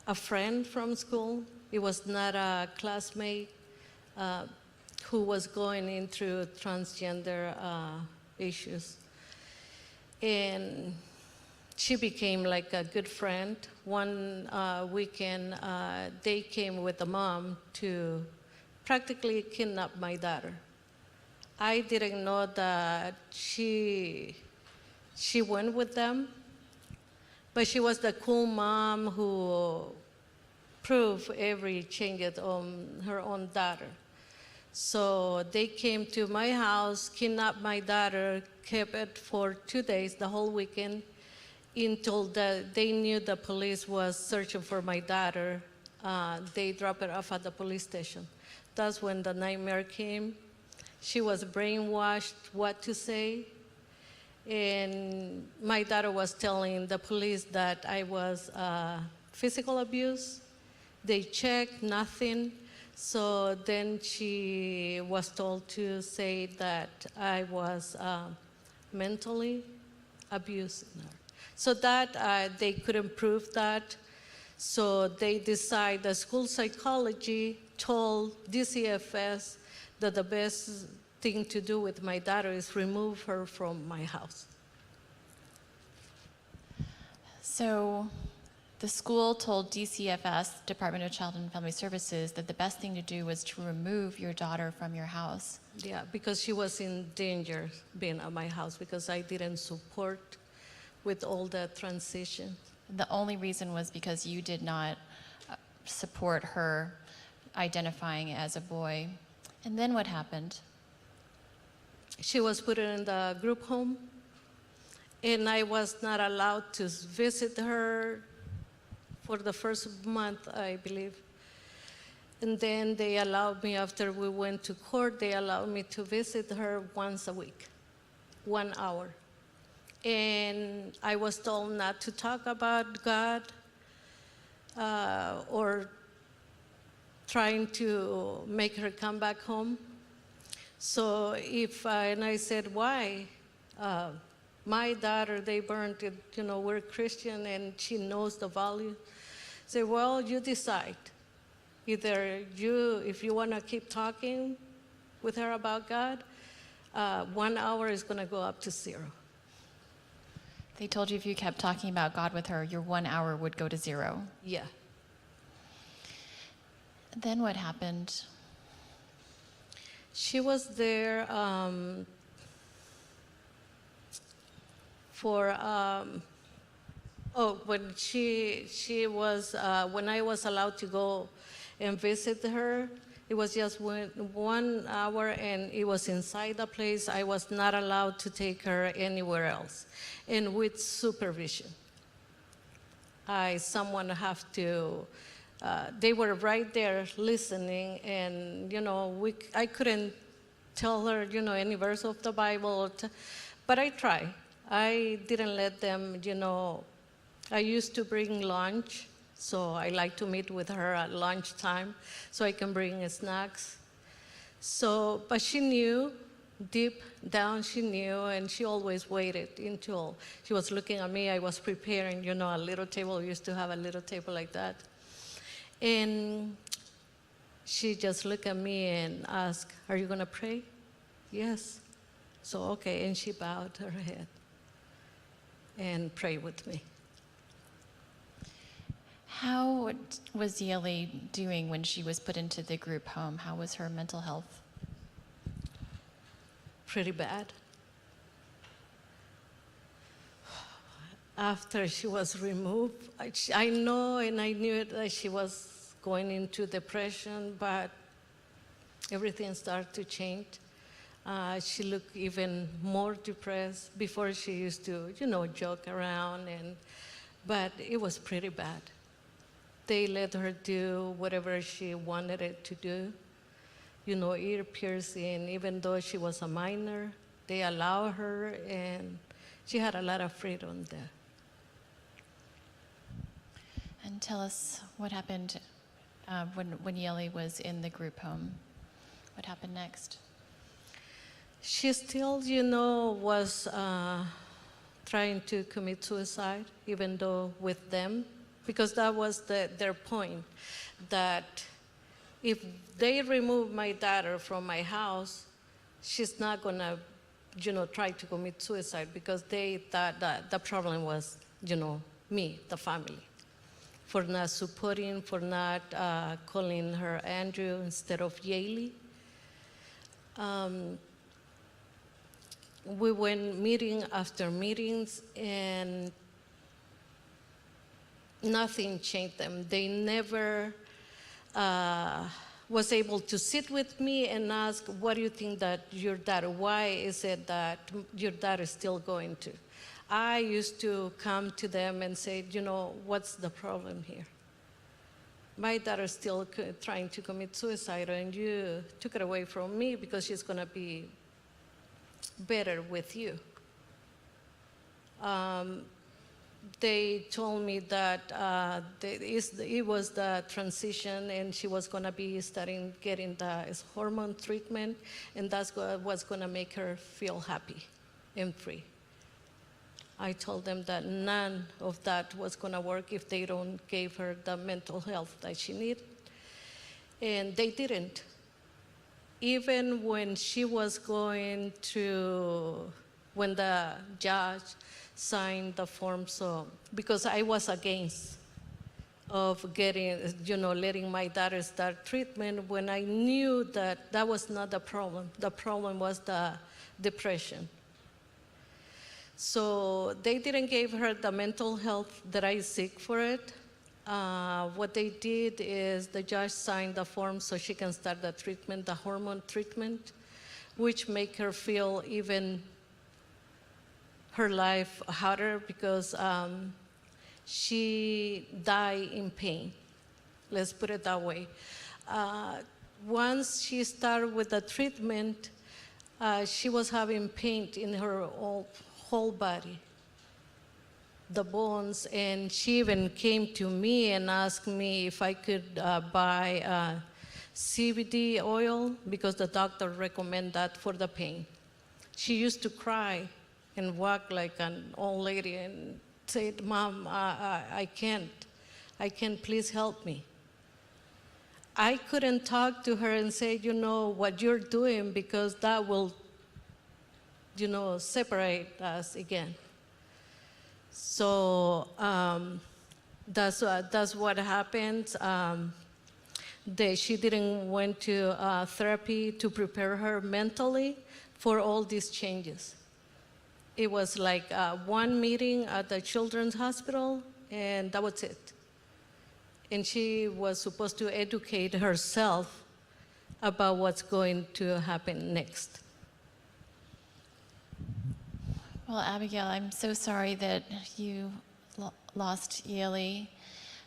a friend from school. It was not a classmate who was going into transgender issues. And she became like a good friend. One weekend, they came with the mom to practically kidnap my daughter. I didn't know that she went with them, but she was the cool mom who proved every change on her own daughter. So they came to my house, kidnapped my daughter, kept it for 2 days, the whole weekend, until they knew the police was searching for my daughter. They dropped her off at the police station. That's when the nightmare came. She was brainwashed what to say. And my daughter was telling the police that I was physical abuse. They checked, nothing. So then she was told to say that I was mentally abusing her. So that they couldn't prove that. So they decided, the school psychology told DCFS that the best thing to do with my daughter is remove her from my house. So the school told DCFS, Department of Child and Family Services, that the best thing to do was to remove your daughter from your house. Yeah, because she was in danger being at my house because I didn't support with all the transition. The only reason was because you did not support her identifying as a boy. And then what happened? She was put in the group home, and I was not allowed to visit her for the first month, I believe. And then they allowed me, after we went to court, they allowed me to visit her once a week, 1 hour. And I was told not to talk about God or trying to make her come back home. So and I said, why? My daughter, they burned it, we're Christian and she knows the value. Say, well, you decide. Either if you want to keep talking with her about God, 1 hour is going to go up to 0. They told you if you kept talking about God with her, your 1 hour would go to 0. Yeah. Then what happened? She was there when she was, when I was allowed to go and visit her, it was just 1 hour and it was inside the place. I was not allowed to take her anywhere else, and with supervision. Someone have to, they were right there listening, and I couldn't tell her any verse of the Bible, but I tried. I didn't let them, I used to bring lunch, so I like to meet with her at lunchtime so I can bring snacks. So, but she knew, deep down she knew, and she always waited until she was looking at me. I was preparing, a little table. We used to have a little table like that. And she just looked at me and asked, are you going to pray? Yes. So, okay, and she bowed her head and prayed with me. How was Yeli doing when she was put into the group home? How was her mental health? Pretty bad. After she was removed, I know and I knew it, that she was going into depression, but everything started to change. She looked even more depressed. Before she used to, joke around, but it was pretty bad. They let her do whatever she wanted it to do. Ear piercing, even though she was a minor, they allow her, and she had a lot of freedom there. And tell us what happened when Yeli was in the group home. What happened next? She still, was trying to commit suicide, even though with them. because that was their point, that if they remove my daughter from my house, she's not gonna, try to commit suicide, because they thought that the problem was, me, the family, for not supporting, for not calling her Andrew instead of Yaley. We went meeting after meetings, and nothing changed them. They never was able to sit with me and ask, what do you think that your daughter, why is it that your daughter is still going to? I used to come to them and say, what's the problem here? My daughter's still trying to commit suicide, and you took it away from me because she's going to be better with you. They told me that it was the transition, and she was going to be starting getting the hormone treatment, and that's what was going to make her feel happy and free. I told them that none of that was going to work if they don't give her the mental health that she needed, and they didn't. Even when she was going to, when the judge signed the form, so because I was against of getting, letting my daughter start treatment, when I knew that that was not the problem. The problem was the depression. So they didn't give her the mental health that I seek for it. What they did is the judge signed the form so she can start the treatment, the hormone treatment, which make her feel even her life harder, because she died in pain. Let's put it that way. Once she started with the treatment, she was having pain in her whole body, the bones, and she even came to me and asked me if I could buy CBD oil, because the doctor recommended that for the pain. She used to cry and walk like an old lady and said, Mom, I can't, please help me. I couldn't talk to her and say, what you're doing, because that will, separate us again. So that's what happened. She didn't went to therapy to prepare her mentally for all these changes. It was like one meeting at the children's hospital, and that was it. And she was supposed to educate herself about what's going to happen next. Well, Abigail, I'm so sorry that you lost Yaley.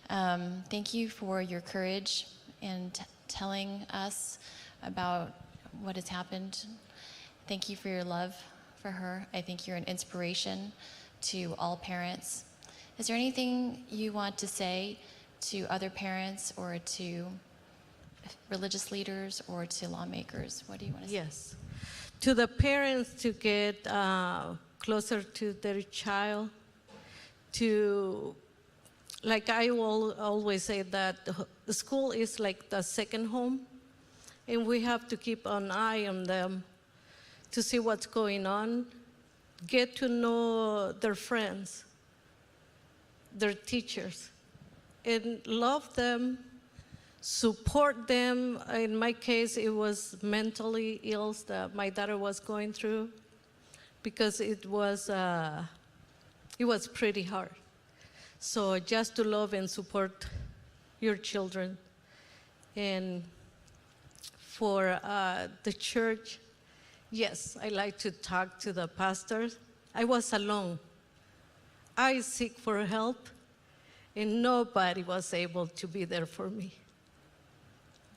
Thank you for your courage in telling us about what has happened. Thank you for your love for her. I think you're an inspiration to all parents. Is there anything you want to say to other parents or to religious leaders or to lawmakers? What do you want to say? Yes. To the parents, to get closer to their child, to, like I will always say, that the school is like the second home, and we have to keep an eye on them to see what's going on, get to know their friends, their teachers, and love them, support them. In my case, it was mentally ill that my daughter was going through, because it was pretty hard. So just to love and support your children. And for the church, yes, I like to talk to the pastors. I was alone. I seek for help, and nobody was able to be there for me.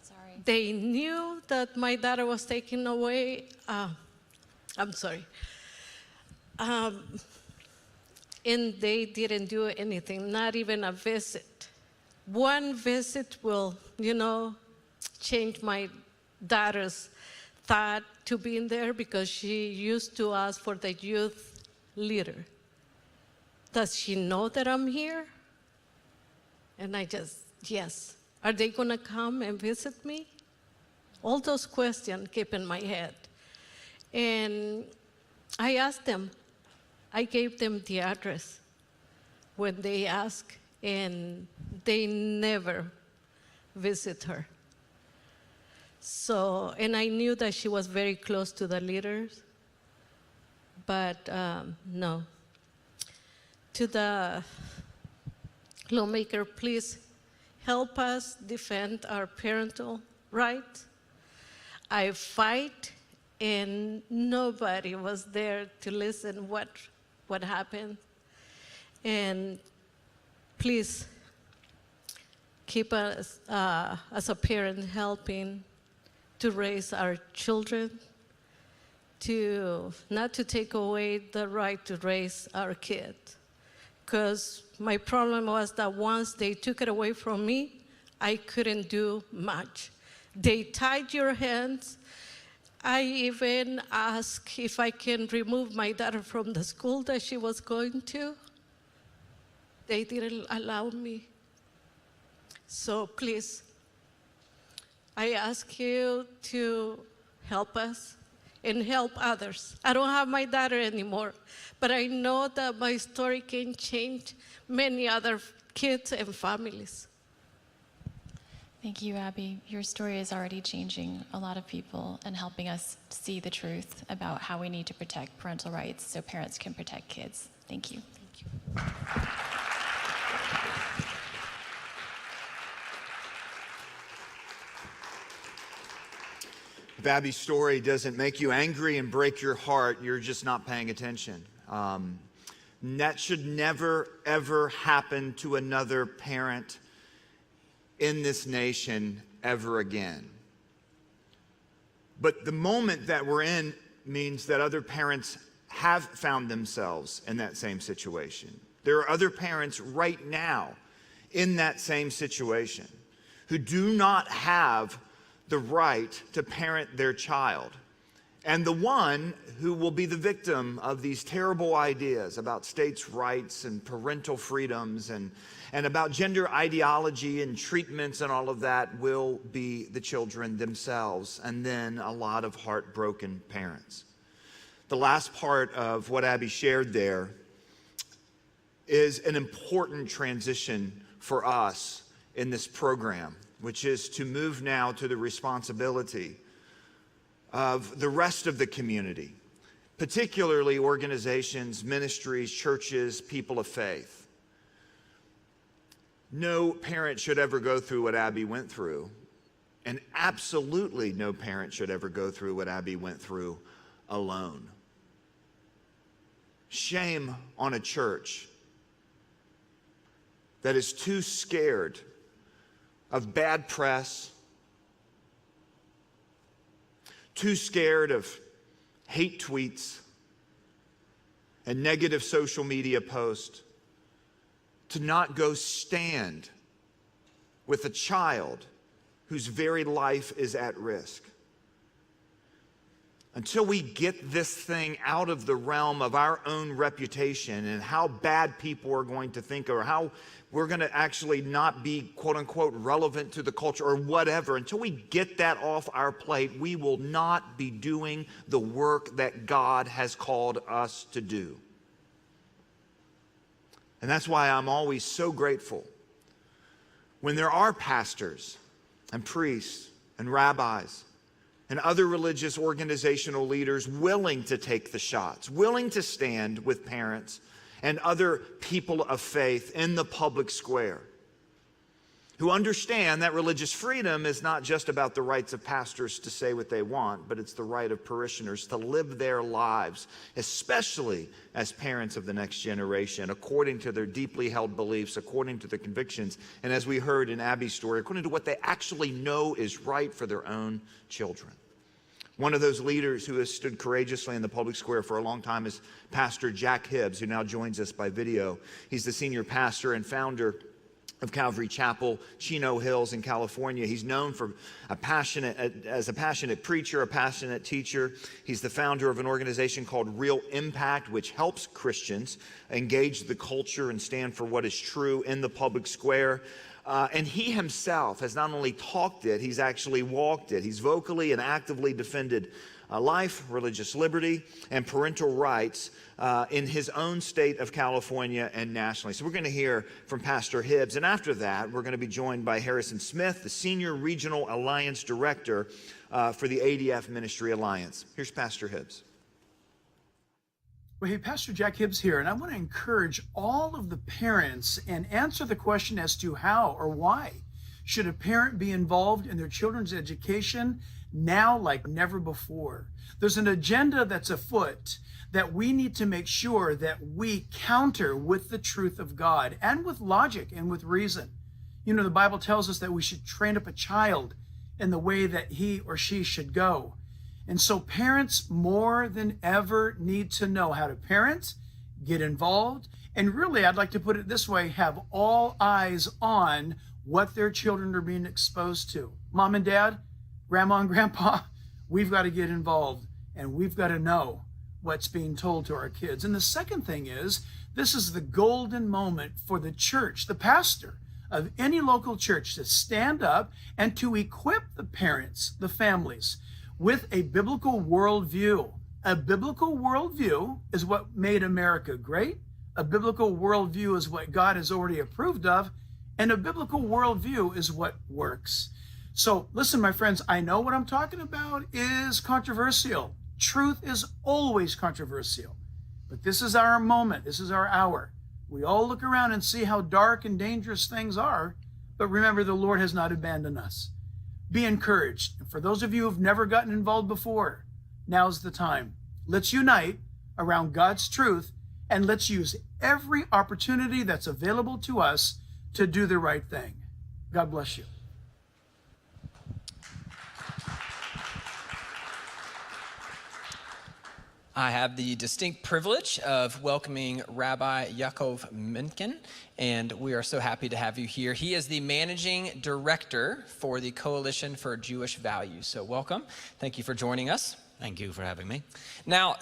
Sorry. They knew that my daughter was taken away. I'm sorry. And they didn't do anything, not even a visit. One visit will, change my daughter's thought to being there, because she used to ask for the youth leader. Does she know that I'm here? And I just, yes. Are they going to come and visit me? All those questions keep in my head. And I asked them, I gave them the address when they asked, and they never visit her. So, and I knew that she was very close to the leaders, but no. To the lawmaker, please help us defend our parental rights. I fight, and nobody was there to listen what happened. And please keep us as a parent helping to raise our children, to not to take away the right to raise our kids. Because my problem was that once they took it away from me, I couldn't do much. They tied your hands. I even asked if I can remove my daughter from the school that she was going to. They didn't allow me. So please, I ask you to help us and help others. I don't have my daughter anymore, but I know that my story can change many other kids and families. Thank you, Abby. Your story is already changing a lot of people and helping us see the truth about how we need to protect parental rights so parents can protect kids. Thank you. Thank you. If Abby's story doesn't make you angry and break your heart, you're just not paying attention. That should never, ever happen to another parent in this nation ever again. But the moment that we're in means that other parents have found themselves in that same situation. There are other parents right now in that same situation who do not have the right to parent their child. And the one who will be the victim of these terrible ideas about states' rights and parental freedoms and about gender ideology and treatments and all of that will be the children themselves, and then a lot of heartbroken parents. The last part of what Abby shared there is an important transition for us in this program, which is to move now to the responsibility of the rest of the community, particularly organizations, ministries, churches, people of faith. No parent should ever go through what Abby went through, and absolutely no parent should ever go through what Abby went through alone. Shame on a church that is too scared of bad press, too scared of hate tweets and negative social media posts to not go stand with a child whose very life is at risk. Until we get this thing out of the realm of our own reputation and how bad people are going to think, or how we're going to actually not be, quote unquote, relevant to the culture or whatever, until we get that off our plate, we will not be doing the work that God has called us to do. And that's why I'm always so grateful when there are pastors and priests and rabbis and other religious organizational leaders willing to take the shots, willing to stand with parents and other people of faith in the public square, who understand that religious freedom is not just about the rights of pastors to say what they want, but it's the right of parishioners to live their lives, especially as parents of the next generation, according to their deeply held beliefs, according to their convictions, and as we heard in Abby's story, according to what they actually know is right for their own children. One of those leaders who has stood courageously in the public square for a long time is Pastor Jack Hibbs, who now joins us by video. He's the senior pastor and founder of Calvary Chapel, Chino Hills in California. He's known for as a passionate preacher, a passionate teacher. He's the founder of an organization called Real Impact, which helps Christians engage the culture and stand for what is true in the public square. And he himself has not only talked it, he's actually walked it. He's vocally and actively defended life, religious liberty, and parental rights in his own state of California and nationally. So we're going to hear from Pastor Hibbs. And after that, we're going to be joined by Harrison Smith, the Senior Regional Alliance Director for the ADF Ministry Alliance. Here's Pastor Hibbs. Well, hey, Pastor Jack Hibbs here, and I want to encourage all of the parents and answer the question as to how or why should a parent be involved in their children's education now like never before. There's an agenda that's afoot that we need to make sure that we counter with the truth of God and with logic and with reason. You know, the Bible tells us that we should train up a child in the way that he or she should go. And so parents more than ever need to know how to parent, get involved, and really, I'd like to put it this way, have all eyes on what their children are being exposed to. Mom and dad, grandma and grandpa, we've got to get involved and we've got to know what's being told to our kids. And the second thing is, this is the golden moment for the church, the pastor of any local church, to stand up and to equip the parents, the families, with a biblical worldview. A biblical worldview is what made America great. A biblical worldview is what God has already approved of. And a biblical worldview is what works. So listen, my friends, I know what I'm talking about is controversial. Truth is always controversial. But this is our moment. This is our hour. We all look around and see how dark and dangerous things are. But remember, the Lord has not abandoned us. Be encouraged. And for those of you who've never gotten involved before, now's the time. Let's unite around God's truth and let's use every opportunity that's available to us to do the right thing. God bless you. I have the distinct privilege of welcoming Rabbi Yaakov Menken, and we are so happy to have you here. He is the managing director for the Coalition for Jewish Values. So welcome. Thank you for joining us. Thank you for having me. Now,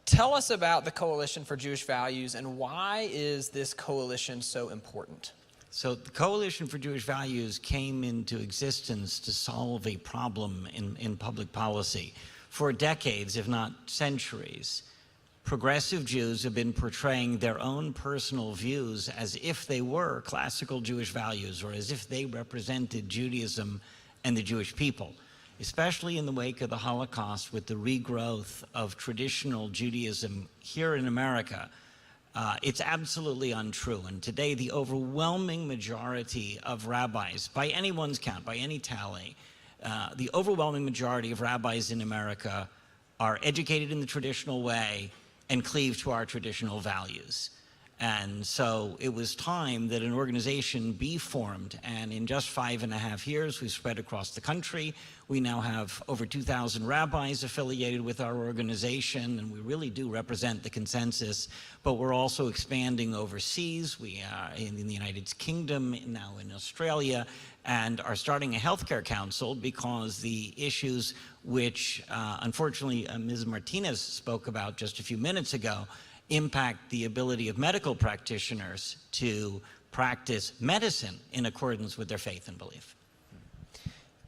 tell us about the Coalition for Jewish Values and why is this coalition so important? So the Coalition for Jewish Values came into existence to solve a problem in public policy. For decades, if not centuries, progressive Jews have been portraying their own personal views as if they were classical Jewish values or as if they represented Judaism and the Jewish people, especially in the wake of the Holocaust with the regrowth of traditional Judaism here in America. It's absolutely untrue. And today, the overwhelming majority of rabbis, by anyone's count, by any tally, the overwhelming majority of rabbis in America are educated in the traditional way and cleave to our traditional values. And so it was time that an organization be formed. And in just 5.5 years, we've spread across the country. We now have over 2,000 rabbis affiliated with our organization, and we really do represent the consensus. But we're also expanding overseas. We are in the United Kingdom, now in Australia, and are starting a healthcare council because the issues which, unfortunately, Ms. Martinez spoke about just a few minutes ago impact the ability of medical practitioners to practice medicine in accordance with their faith and belief.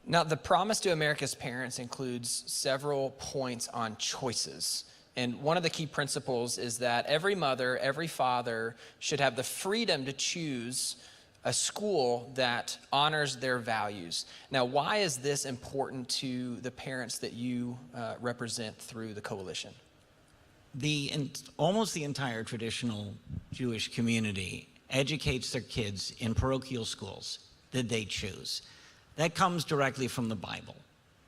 Now, the Promise to America's Parents includes several points on choices. And one of the key principles is that every mother, every father should have the freedom to choose a school that honors their values. Now, why is this important to the parents that you represent through the coalition? Almost the entire traditional Jewish community educates their kids in parochial schools that they choose. That comes directly from the Bible.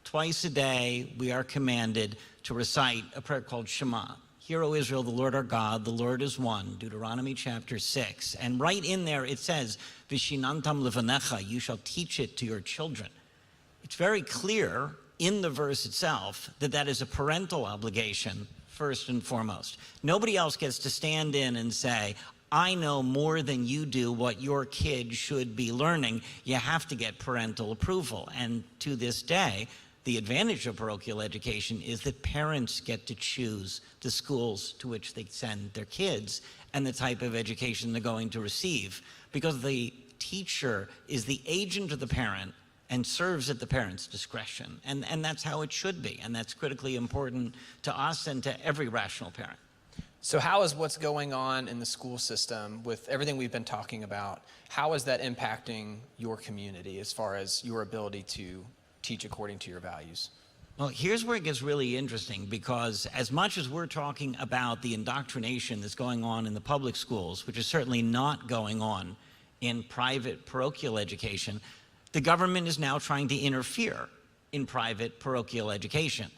Twice a day, we are commanded to recite a prayer called Shema. Hear, O Israel, the Lord our God, the Lord is one, Deuteronomy chapter 6. And right in there it says, Vishinantam levanecha, you shall teach it to your children. It's very clear in the verse itself that that is a parental obligation first and foremost. Nobody else gets to stand in and say, I know more than you do what your kid should be learning. You have to get parental approval. And to this day, the advantage of parochial education is that parents get to choose the schools to which they send their kids and the type of education they're going to receive, because the teacher is the agent of the parent and serves at the parent's discretion. And that's how it should be. And that's critically important to us and to every rational parent. So how is what's going on in the school system with everything we've been talking about, how is that impacting your community as far as your ability to teach according to your values? Well, here's where it gets really interesting, because as much as we're talking about the indoctrination that's going on in the public schools, which is certainly not going on in private parochial education, the government is now trying to interfere in private parochial education.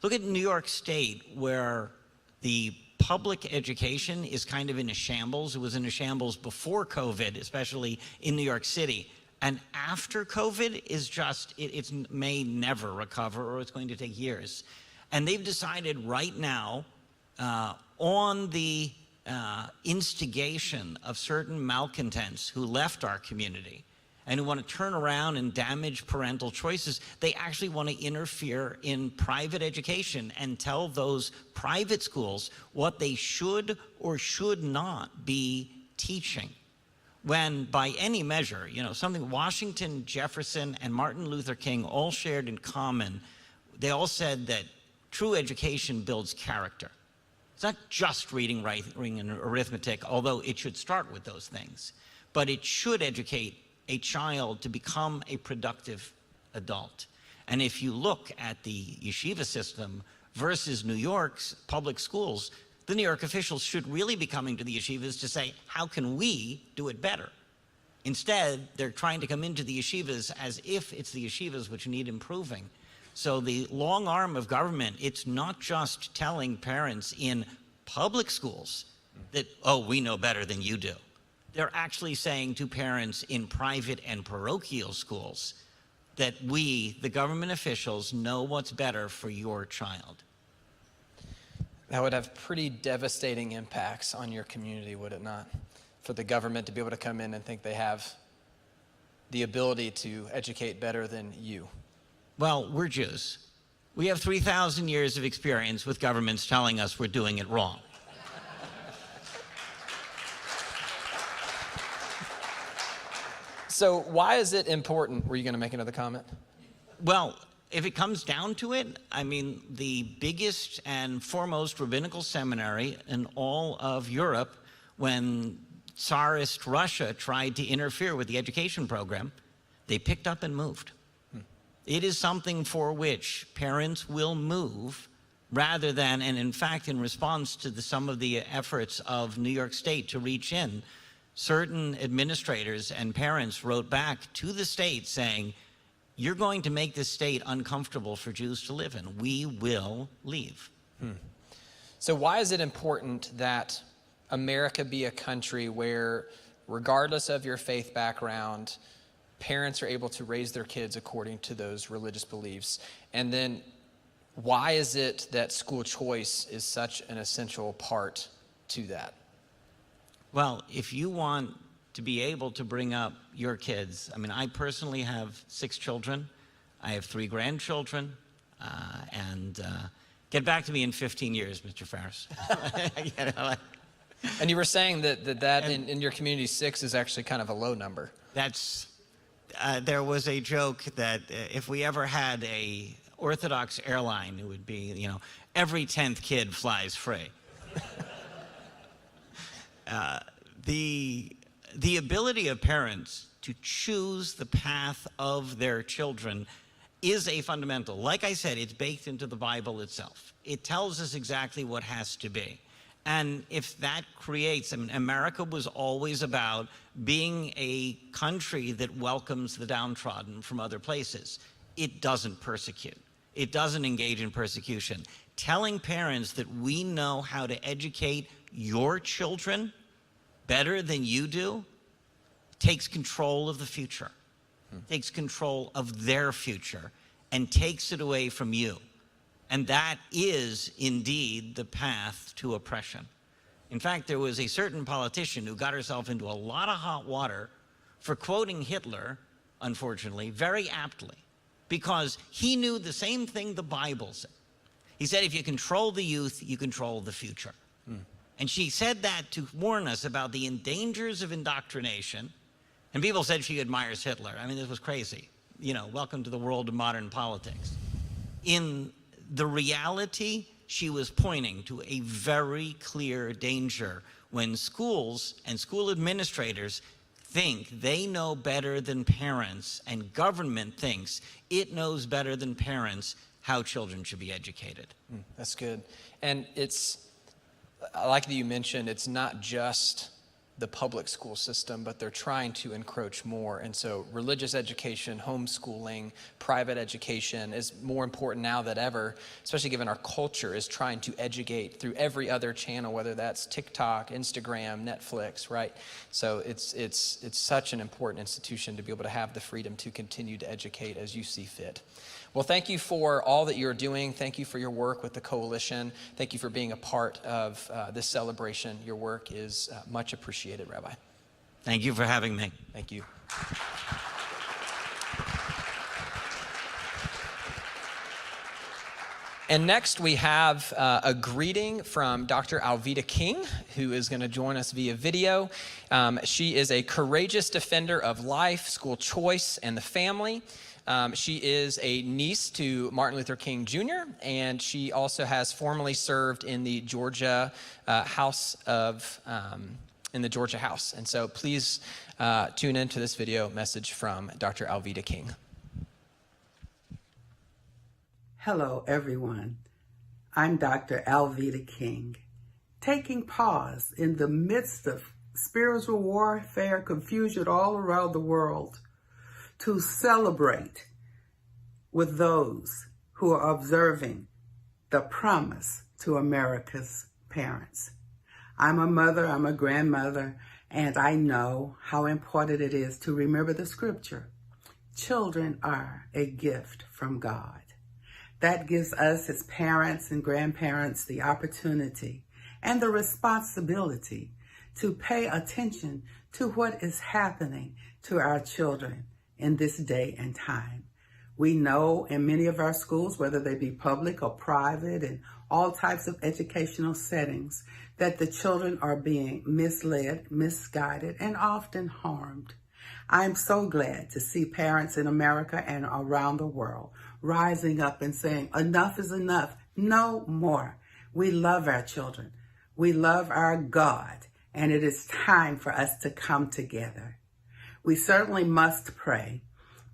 Look at New York State, where the public education is kind of in a shambles. It was in a shambles before COVID, especially in New York City. And after COVID is just, it may never recover, or it's going to take years. And they've decided right now, on the instigation of certain malcontents who left our community and who want to turn around and damage parental choices, they actually want to interfere in private education and tell those private schools what they should or should not be teaching. When by any measure, something Washington, Jefferson, and Martin Luther King all shared in common, they all said that true education builds character. It's not just reading, writing, and arithmetic, although it should start with those things, but it should educate a child to become a productive adult. And if you look at the yeshiva system versus New York's public schools, the New York officials should really be coming to the yeshivas to say, how can we do it better? Instead, they're trying to come into the yeshivas as if it's the yeshivas which need improving. So the long arm of government, it's not just telling parents in public schools that, oh, we know better than you do. They're actually saying to parents in private and parochial schools that we, the government officials, know what's better for your child. That would have pretty devastating impacts on your community, would it not? For the government to be able to come in and think they have the ability to educate better than you. Well, we're Jews. We have 3,000 years of experience with governments telling us we're doing it wrong. So why is it important? Were you going to make another comment? Well, if it comes down to it, I mean, the biggest and foremost rabbinical seminary in all of Europe, when Tsarist Russia tried to interfere with the education program, they picked up and moved. It is something for which parents will move rather than, and in fact, in response to some of the efforts of New York State to reach in, certain administrators and parents wrote back to the state saying, you're going to make this state uncomfortable for Jews to live in. We will leave. So why is it important that America be a country where, regardless of your faith background, parents are able to raise their kids according to those religious beliefs? And then why is it that school choice is such an essential part to that? Well, if you want to be able to bring up your kids, I mean, I personally have 6 children. I have 3 grandchildren. Get back to me in 15 years, Mr. Farris. And you were saying that in your community, 6 is actually kind of a low number. That's, there was a joke that if we ever had a Orthodox airline, it would be, every 10th kid flies free. The ability of parents to choose the path of their children is a fundamental. Like I said, it's baked into the Bible itself. It tells us exactly what has to be. And if that creates, I mean, America was always about being a country that welcomes the downtrodden from other places. It doesn't persecute. It doesn't engage in persecution. Telling parents that we know how to educate your children better than you do takes control of the future, takes control of their future, and takes it away from you. And that is indeed the path to oppression. In fact, there was a certain politician who got herself into a lot of hot water for quoting Hitler, unfortunately, very aptly, because he knew the same thing the Bible said. He said, if you control the youth, you control the future. And she said that to warn us about the dangers of indoctrination. And people said she admires Hitler. I mean, this was crazy. You know, welcome to the world of modern politics. In the reality, she was pointing to a very clear danger when schools and school administrators think they know better than parents, and government thinks it knows better than parents how children should be educated. That's good. And I like that you mentioned it's not just the public school system, but they're trying to encroach more. And so religious education, homeschooling, private education is more important now than ever, especially given our culture is trying to educate through every other channel, whether that's TikTok, Instagram, Netflix, right? So it's such an important institution to be able to have the freedom to continue to educate as you see fit. Well, thank you for all that you're doing. Thank you for your work with the Coalition. Thank you for being a part of this celebration. Your work is much appreciated, Rabbi. Thank you for having me. Thank you. And next we have a greeting from Dr. Alveda King, who is going to join us via video. She is a courageous defender of life, school choice, and the family. She is a niece to Martin Luther King Jr., and she also has formerly served in the Georgia House. And so please tune into this video message from Dr. Alveda King. Hello, everyone. I'm Dr. Alveda King. Taking pause in the midst of spiritual warfare, confusion all around the world, to celebrate with those who are observing the promise to America's parents. I'm a mother, I'm a grandmother, and I know how important it is to remember the scripture. Children are a gift from God. That gives us as parents and grandparents the opportunity and the responsibility to pay attention to what is happening to our children in this day and time. We know in many of our schools, whether they be public or private and all types of educational settings, that the children are being misled, misguided, and often harmed. I'm so glad to see parents in America and around the world rising up and saying, enough is enough, no more. We love our children. We love our God, and it is time for us to come together. We certainly must pray.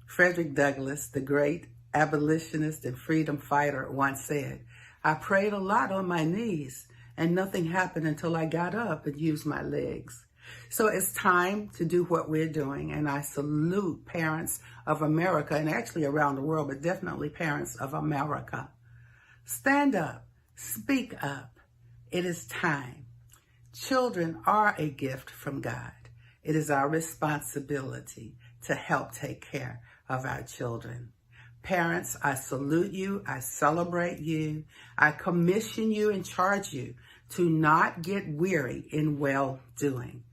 Frederick Douglass, the great abolitionist and freedom fighter, once said, I prayed a lot on my knees and nothing happened until I got up and used my legs. So it's time to do what we're doing, and I salute parents of America, and actually around the world, but definitely parents of America. Stand up, speak up. It is time. Children are a gift from God. It is our responsibility to help take care of our children. Parents, I salute you, I celebrate you, I commission you and charge you to not get weary in well-doing.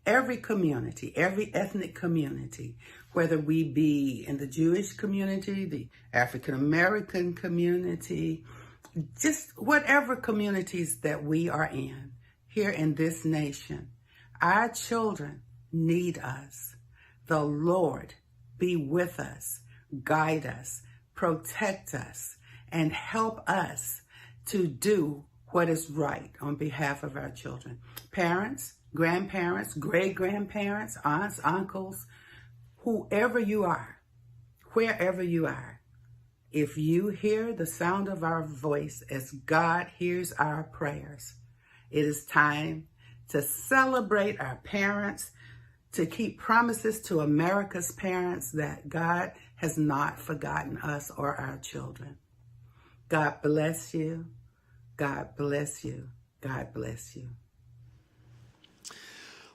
Every community, every ethnic community, whether we be in the Jewish community, the African American community, just whatever communities that we are in here in this nation, our children need us. The Lord be with us, guide us, protect us, and help us to do what is right on behalf of our children. Parents, grandparents, great-grandparents, aunts, uncles, whoever you are, wherever you are, if you hear the sound of our voice as God hears our prayers, it is time to celebrate our parents, to keep promises to America's parents that God has not forgotten us or our children. God bless you. God bless you. God bless you.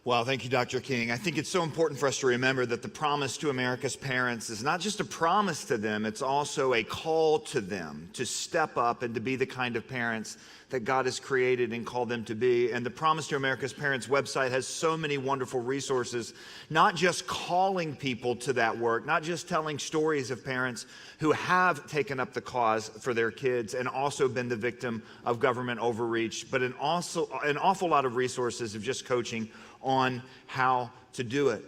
Well, thank you, Dr. King. I think it's so important for us to remember that the promise to America's parents is not just a promise to them, it's also a call to them to step up and to be the kind of parents that God has created and called them to be. And the Promise to America's Parents website has so many wonderful resources, not just calling people to that work, not just telling stories of parents who have taken up the cause for their kids and also been the victim of government overreach, but an awful lot of resources of just coaching on how to do it.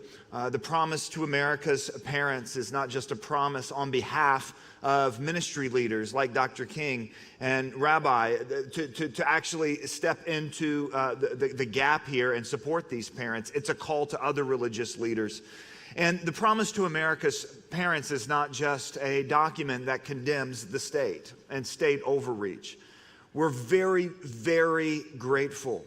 The Promise to America's Parents is not just a promise on behalf of ministry leaders like Dr. King and Rabbi to actually step into the gap here and support these parents. It's a call to other religious leaders. And the Promise to America's Parents is not just a document that condemns the state and state overreach. We're very, very grateful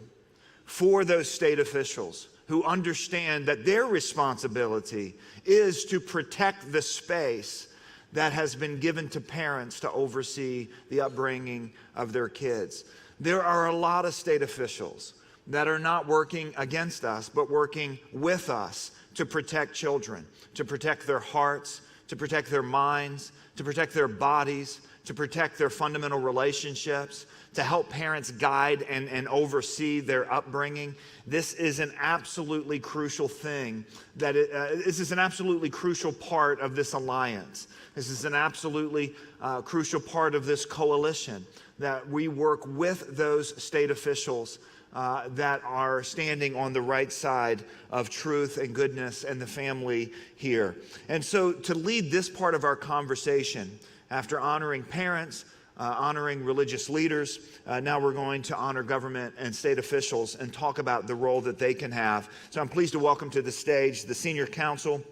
for those state officials who understand that their responsibility is to protect the space that has been given to parents to oversee the upbringing of their kids. There are a lot of state officials that are not working against us, but working with us to protect children, to protect their hearts, to protect their minds, to protect their bodies, to protect their fundamental relationships, to help parents guide and oversee their upbringing. This is an absolutely crucial thing. This is an absolutely crucial part of this alliance. This is an absolutely crucial part of this coalition, that we work with those state officials that are standing on the right side of truth and goodness and the family here. And so to lead this part of our conversation, after honoring parents, honoring religious leaders, now we're going to honor government and state officials and talk about the role that they can have. So I'm pleased to welcome to the stage the Senior Counsel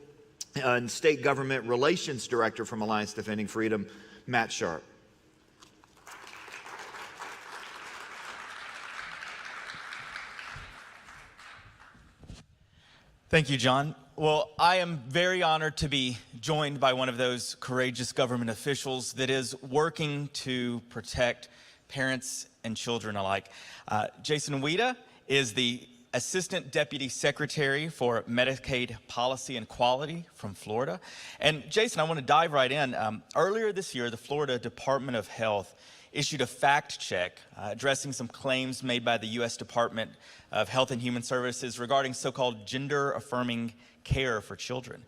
and State Government Relations Director from Alliance Defending Freedom, Matt Sharp. Thank you, John. Well, I am very honored to be joined by one of those courageous government officials that is working to protect parents and children alike. Jason Wida is the Assistant Deputy Secretary for Medicaid Policy and Quality from Florida. And Jason, I want to dive right in. Earlier this year, the Florida Department of Health issued a fact check addressing some claims made by the U.S. Department of Health and Human Services regarding so-called gender-affirming care for children.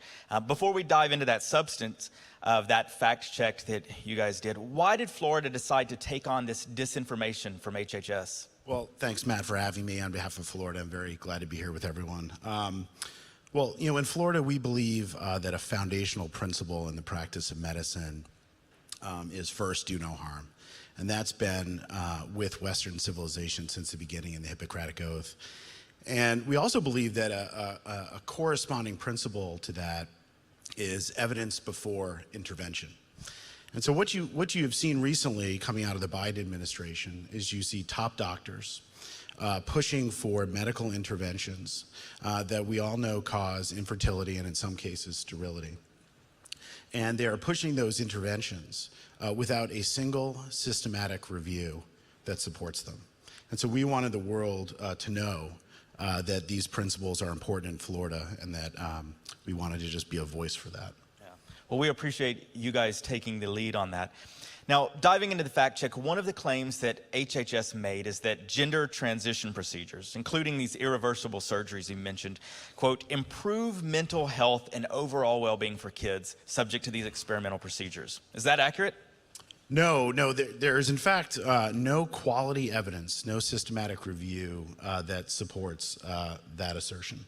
Before we dive into that substance of that fact check that you guys did, why did Florida decide to take on this disinformation from HHS? Well, thanks, Matt, for having me on behalf of Florida. I'm very glad to be here with everyone. Well, in Florida, we believe that a foundational principle in the practice of medicine is first, do no harm. And that's been with Western civilization since the beginning in the Hippocratic Oath. And we also believe that a corresponding principle to that is evidence before intervention. And so what you have seen recently coming out of the Biden administration is you see top doctors pushing for medical interventions that we all know cause infertility and in some cases sterility. And they are pushing those interventions without a single systematic review that supports them. And so we wanted the world to know that these principles are important in Florida and that we wanted to just be a voice for that. Yeah. Well, we appreciate you guys taking the lead on that. Now, diving into the fact check, one of the claims that HHS made is that gender transition procedures, including these irreversible surgeries you mentioned, quote, improve mental health and overall well-being for kids subject to these experimental procedures. Is that accurate? No, there is in fact no quality evidence, no systematic review that supports that assertion.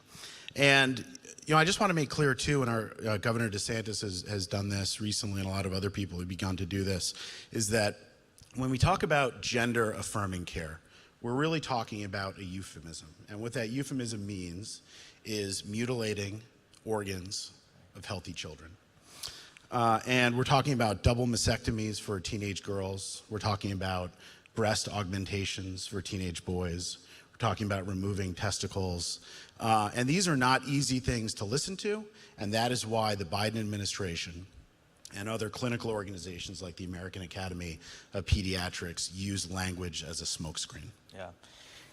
And I just want to make clear too, and our Governor DeSantis has done this recently, and a lot of other people have begun to do this, is that when we talk about gender affirming care, we're really talking about a euphemism. And what that euphemism means is mutilating organs of healthy children. And we're talking about double mastectomies for teenage girls. We're talking about breast augmentations for teenage boys. We're talking about removing testicles. And these are not easy things to listen to, and that is why the Biden administration and other clinical organizations like the American Academy of Pediatrics use language as a smokescreen. Yeah.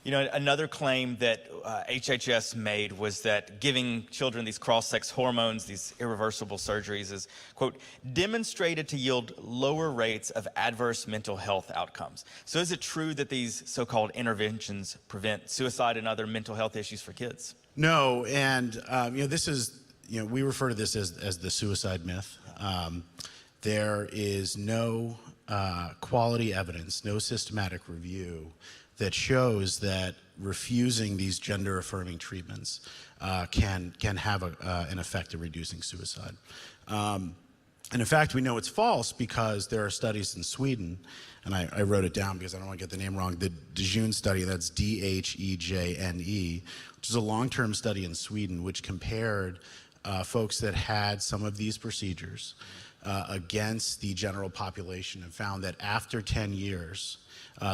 You know, another claim that HHS made was that giving children these cross-sex hormones, these irreversible surgeries, is, quote, demonstrated to yield lower rates of adverse mental health outcomes. So is it true that these so-called interventions prevent suicide and other mental health issues for kids? No, and you know, this is, you know, we refer to this as the suicide myth. There is no quality evidence, no systematic review that shows that refusing these gender-affirming treatments can have an effect of reducing suicide. And in fact, we know it's false because there are studies in Sweden, and I wrote it down because I don't want to get the name wrong, the Dhejene study, that's Dhejne, which is a long-term study in Sweden which compared folks that had some of these procedures against the general population and found that after 10 years,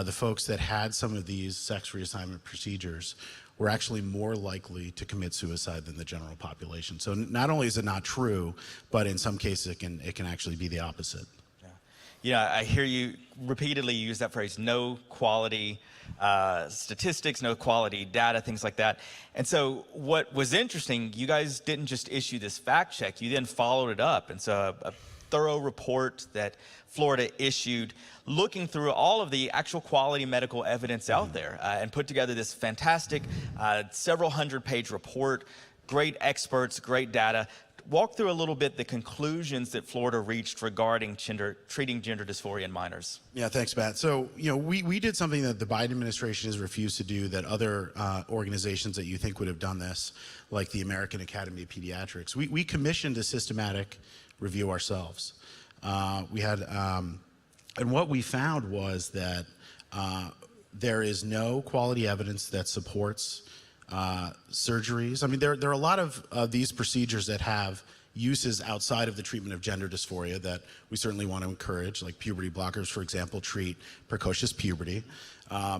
the folks that had some of these sex reassignment procedures were actually more likely to commit suicide than the general population. So not only is it not true, but in some cases it can actually be the opposite. Yeah, I hear you repeatedly use that phrase, no quality statistics, no quality data, things like that. And so what was interesting, you guys didn't just issue this fact check, you then followed it up. And so a thorough report that Florida issued looking through all of the actual quality medical evidence out there and put together this fantastic several hundred-page report, great experts, great data. Walk through a little bit the conclusions that Florida reached regarding treating gender dysphoria in minors. Yeah, thanks, Matt. So, you know, we did something that the Biden administration has refused to do, that other organizations that you think would have done this, like the American Academy of Pediatrics. We commissioned a systematic review ourselves. We had, and what we found was that there is no quality evidence that supports surgeries. I mean, there are a lot of these procedures that have uses outside of the treatment of gender dysphoria that we certainly want to encourage, like puberty blockers, for example, treat precocious puberty.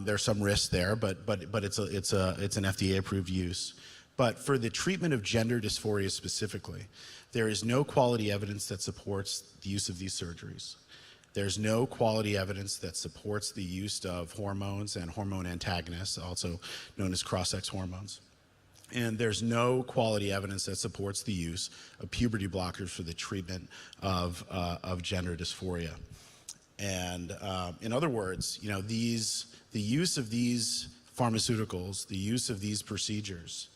There's some risks there, but it's an FDA-approved use. But for the treatment of gender dysphoria specifically, there is no quality evidence that supports the use of these surgeries. There's no quality evidence that supports the use of hormones and hormone antagonists, also known as cross-sex hormones. And there's no quality evidence that supports the use of puberty blockers for the treatment of gender dysphoria. And in other words, you know, the use of these pharmaceuticals, the use of these procedures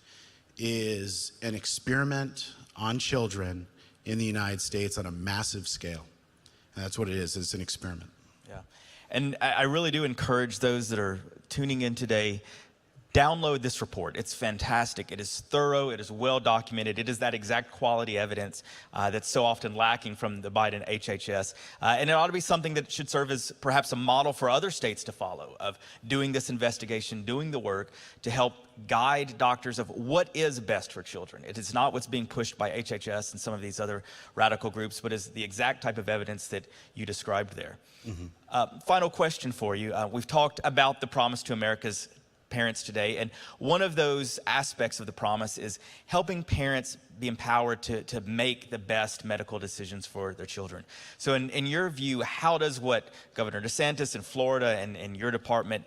is an experiment on children in the United States on a massive scale. And that's what it is. It's an experiment. Yeah. And I really do encourage those that are tuning in today, download this report. It's fantastic. It is thorough. It is well documented. It is that exact quality evidence that's so often lacking from the Biden HHS. And it ought to be something that should serve as perhaps a model for other states to follow, of doing this investigation, doing the work to help guide doctors of what is best for children. It is not what's being pushed by HHS and some of these other radical groups, but is the exact type of evidence that you described there. Final question for you. We've talked about the promise to America's parents today, and one of those aspects of the promise is helping parents be empowered to make the best medical decisions for their children. So in your view, how does what Governor DeSantis in Florida and your department,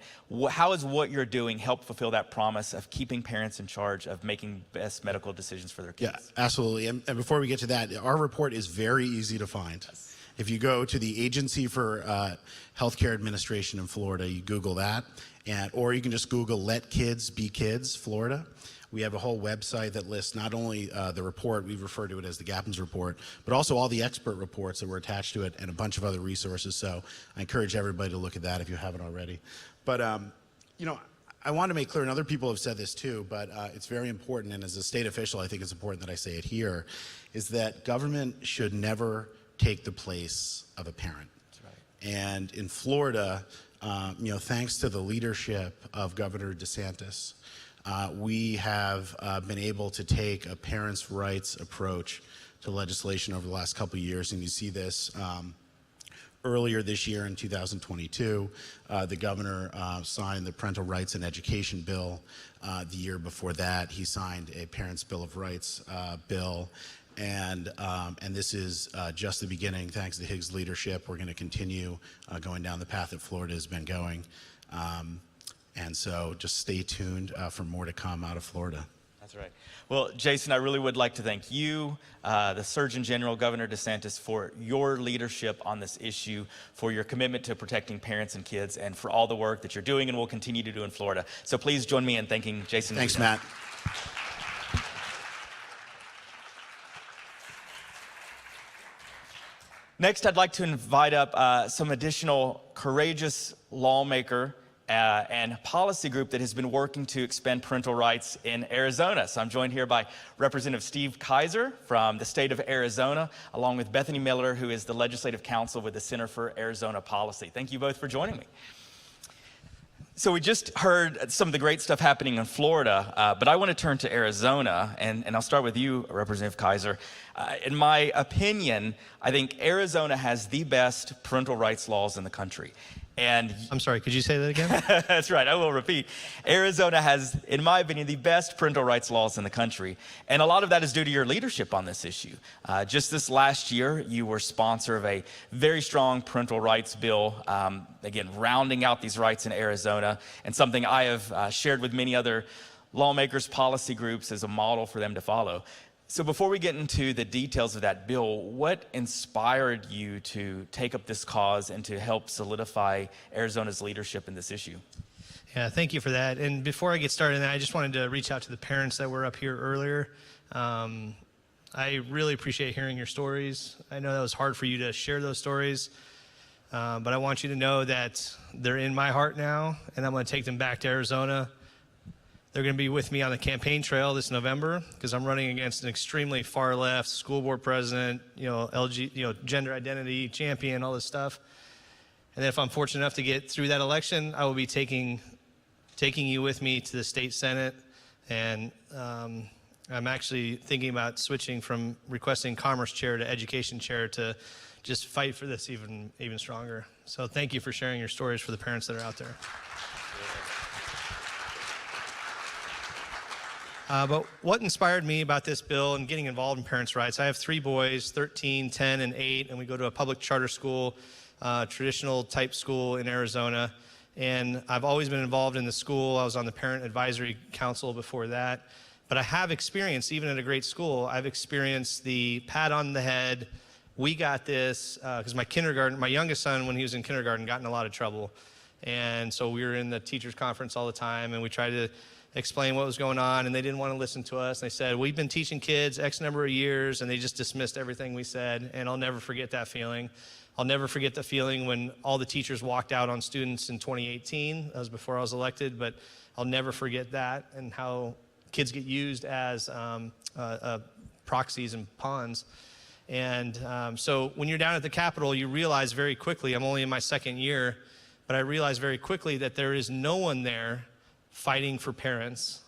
how is what you're doing help fulfill that promise of keeping parents in charge of making best medical decisions for their kids? Yeah, absolutely. And before we get to that, our report is very easy to find. Yes. If you go to the Agency for Healthcare Administration in Florida, you Google that, or you can just Google "Let Kids Be Kids, Florida." We have a whole website that lists not only the report, we refer to it as the Gappens Report, but also all the expert reports that were attached to it and a bunch of other resources. So I encourage everybody to look at that if you haven't already. But, you know, I want to make clear, and other people have said this too, but it's very important, and as a state official, I think it's important that I say it here, is that government should never take the place of a parent. That's right. And in Florida, you know, thanks to the leadership of Governor DeSantis, we have been able to take a parents' rights approach to legislation over the last couple of years, and you see this earlier this year in 2022. The governor signed the Parental Rights and Education Bill. The year before that, he signed a Parents' Bill of Rights bill. And this is just the beginning. Thanks to Higgs' leadership, we're going to continue going down the path that Florida has been going. And so just stay tuned for more to come out of Florida. That's right. Well, Jason, I really would like to thank you, the Surgeon General, Governor DeSantis, for your leadership on this issue, for your commitment to protecting parents and kids, and for all the work that you're doing and will continue to do in Florida. So please join me in thanking Jason. Thanks, Matt. Next, I'd like to invite up some additional courageous lawmaker and policy group that has been working to expand parental rights in Arizona. So I'm joined here by Representative Steve Kaiser from the state of Arizona, along with Bethany Miller, who is the Legislative Counsel with the Center for Arizona Policy. Thank you both for joining me. So we just heard some of the great stuff happening in Florida, but I want to turn to Arizona, and I'll start with you, Representative Kaiser. In my opinion, I think Arizona has the best parental rights laws in the country. And I'm sorry, could you say that again? That's right, I will repeat. Arizona has, in my opinion, the best parental rights laws in the country. And a lot of that is due to your leadership on this issue. Just this last year, you were sponsor of a very strong parental rights bill, again, rounding out these rights in Arizona, and something I have shared with many other lawmakers, policy groups as a model for them to follow. So before we get into the details of that bill, what inspired you to take up this cause and to help solidify Arizona's leadership in this issue? Yeah, thank you for that. And before I get started, I just wanted to reach out to the parents that were up here earlier. I really appreciate hearing your stories. I know that was hard for you to share those stories, but I want you to know that they're in my heart now, and I'm going to take them back to Arizona. They're going to be with me on the campaign trail this November because I'm running against an extremely far left school board president, gender identity champion, all this stuff. And then if I'm fortunate enough to get through that election, I will be taking you with me to the state Senate. And I'm actually thinking about switching from requesting commerce chair to education chair to just fight for this even stronger. So thank you for sharing your stories for the parents that are out there. But what inspired me about this bill and getting involved in parents' rights, I have 3 boys, 13, 10, and 8, and we go to a public charter school, traditional type school in Arizona. And I've always been involved in the school. I was on the parent advisory council before that. But I have experienced, even at a great school, I've experienced the pat on the head, we got this, because my youngest son, when he was in kindergarten, got in a lot of trouble. And so we were in the teachers' conference all the time, and we tried to explain what was going on, and they didn't want to listen to us. They said, we've been teaching kids X number of years, and they just dismissed everything we said, and I'll never forget that feeling. I'll never forget the feeling when all the teachers walked out on students in 2018. That was before I was elected, but I'll never forget that and how kids get used as proxies and pawns. And so when you're down at the Capitol, you realize very quickly, I'm only in my 2nd year, but I realized very quickly that there is no one there fighting for parents.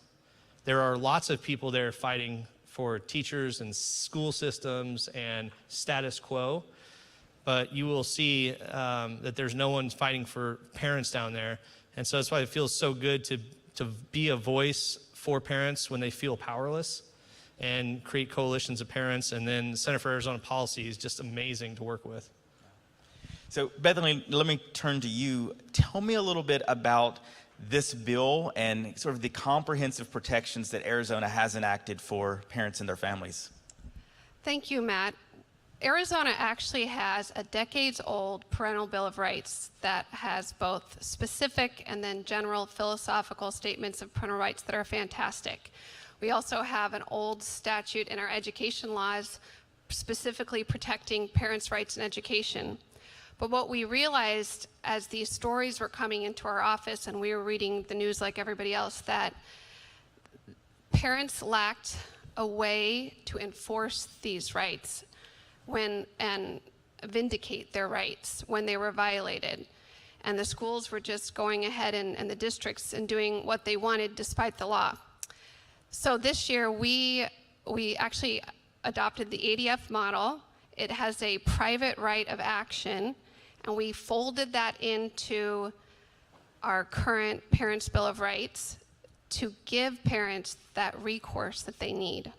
There are lots of people there fighting for teachers and school systems and status quo, but you will see that there's no one fighting for parents down there. And so that's why it feels so good to be a voice for parents when they feel powerless and create coalitions of parents. And then the Center for Arizona Policy is just amazing to work with. So Bethany, let me turn to you. Tell me a little bit about this bill and sort of the comprehensive protections that Arizona has enacted for parents and their families. Thank you, Matt. Arizona actually has a decades-old parental Bill of Rights that has both specific and then general philosophical statements of parental rights that are fantastic. We also have an old statute in our education laws specifically protecting parents' rights in education. But what we realized as these stories were coming into our office and we were reading the news like everybody else, that parents lacked a way to enforce these rights and vindicate their rights when they were violated. And the schools were just going ahead and the districts and doing what they wanted despite the law. So this year we actually adopted the ADF model. It has a private right of action, and we folded that into our current Parents' Bill of Rights to give parents that recourse that they need.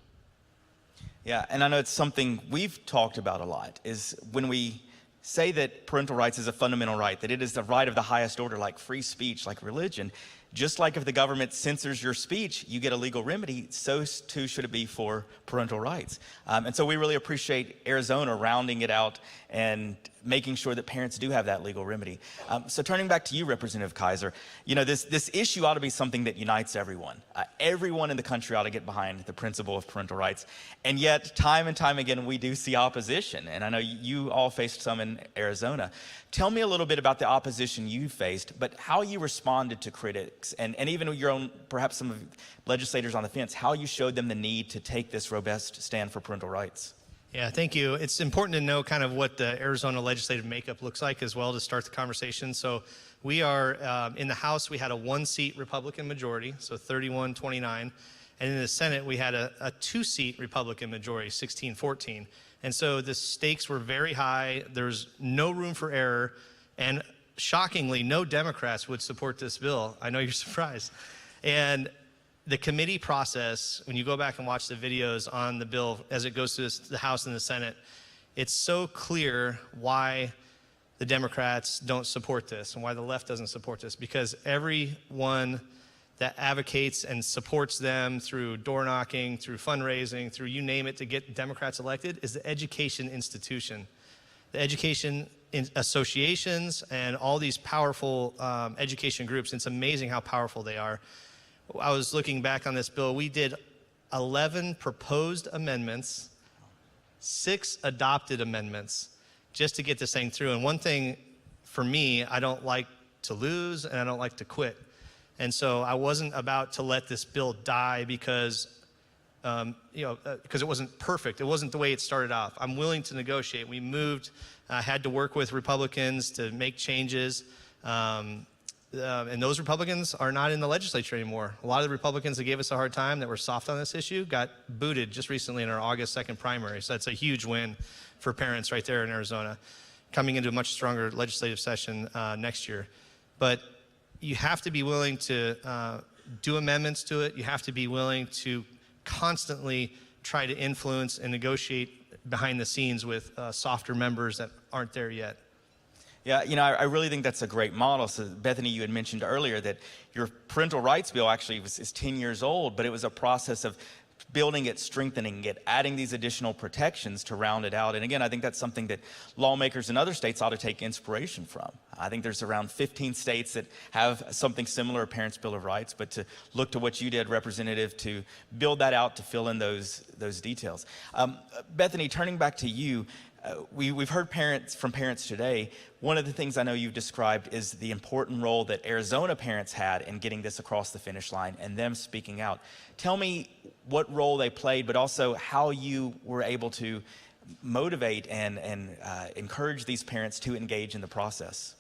Yeah, and I know it's something we've talked about a lot, is when we say that parental rights is a fundamental right, that it is the right of the highest order, like free speech, like religion, just like if the government censors your speech, you get a legal remedy, so too should it be for parental rights. And so we really appreciate Arizona rounding it out and making sure that parents do have that legal remedy. So turning back to you, Representative Kaiser, you know, this issue ought to be something that unites everyone. Everyone in the country ought to get behind the principle of parental rights. And yet, time and time again, we do see opposition. And I know you all faced some in Arizona. Tell me a little bit about the opposition you faced, but how you responded to critics, and even your own, perhaps some of legislators on the fence, how you showed them the need to take this robust stand for parental rights. Yeah, thank you. It's important to know kind of what the Arizona legislative makeup looks like as well to start the conversation. So we are, in the House, we had a 1-seat Republican majority, so 31-29. And in the Senate, we had a 2-seat Republican majority, 16-14. And so the stakes were very high. There's no room for error. And shockingly, no Democrats would support this bill. I know you're surprised. And the committee process, when you go back and watch the videos on the bill as it goes through the House and the Senate, it's so clear why the Democrats don't support this and why the left doesn't support this, because everyone that advocates and supports them through door knocking, through fundraising, through you name it to get Democrats elected is the education institution. The education associations and all these powerful education groups, it's amazing how powerful they are. I was looking back on this bill. We did 11 proposed amendments, 6 adopted amendments just to get this thing through. And one thing for me, I don't like to lose and I don't like to quit. And so I wasn't about to let this bill die because because it wasn't perfect. It wasn't the way it started off. I'm willing to negotiate. We moved, had to work with Republicans to make changes. And those Republicans are not in the legislature anymore. A lot of the Republicans that gave us a hard time that were soft on this issue got booted just recently in our August 2nd primary. So that's a huge win for parents right there in Arizona, coming into a much stronger legislative session next year. But you have to be willing to do amendments to it. You have to be willing to constantly try to influence and negotiate behind the scenes with softer members that aren't there yet. Yeah, you know, I really think that's a great model. So Bethany, you had mentioned earlier that your parental rights bill actually is 10 years old, but it was a process of building it, strengthening it, adding these additional protections to round it out. And again, I think that's something that lawmakers in other states ought to take inspiration from. I think there's around 15 states that have something similar, a Parents' Bill of Rights, but to look to what you did, Representative, to build that out, to fill in those details. Bethany, turning back to you, we've heard from parents today. One of the things I know you've described is the important role that Arizona parents had in getting this across the finish line and them speaking out. Tell me what role they played, but also how you were able to motivate and encourage these parents to engage in the process.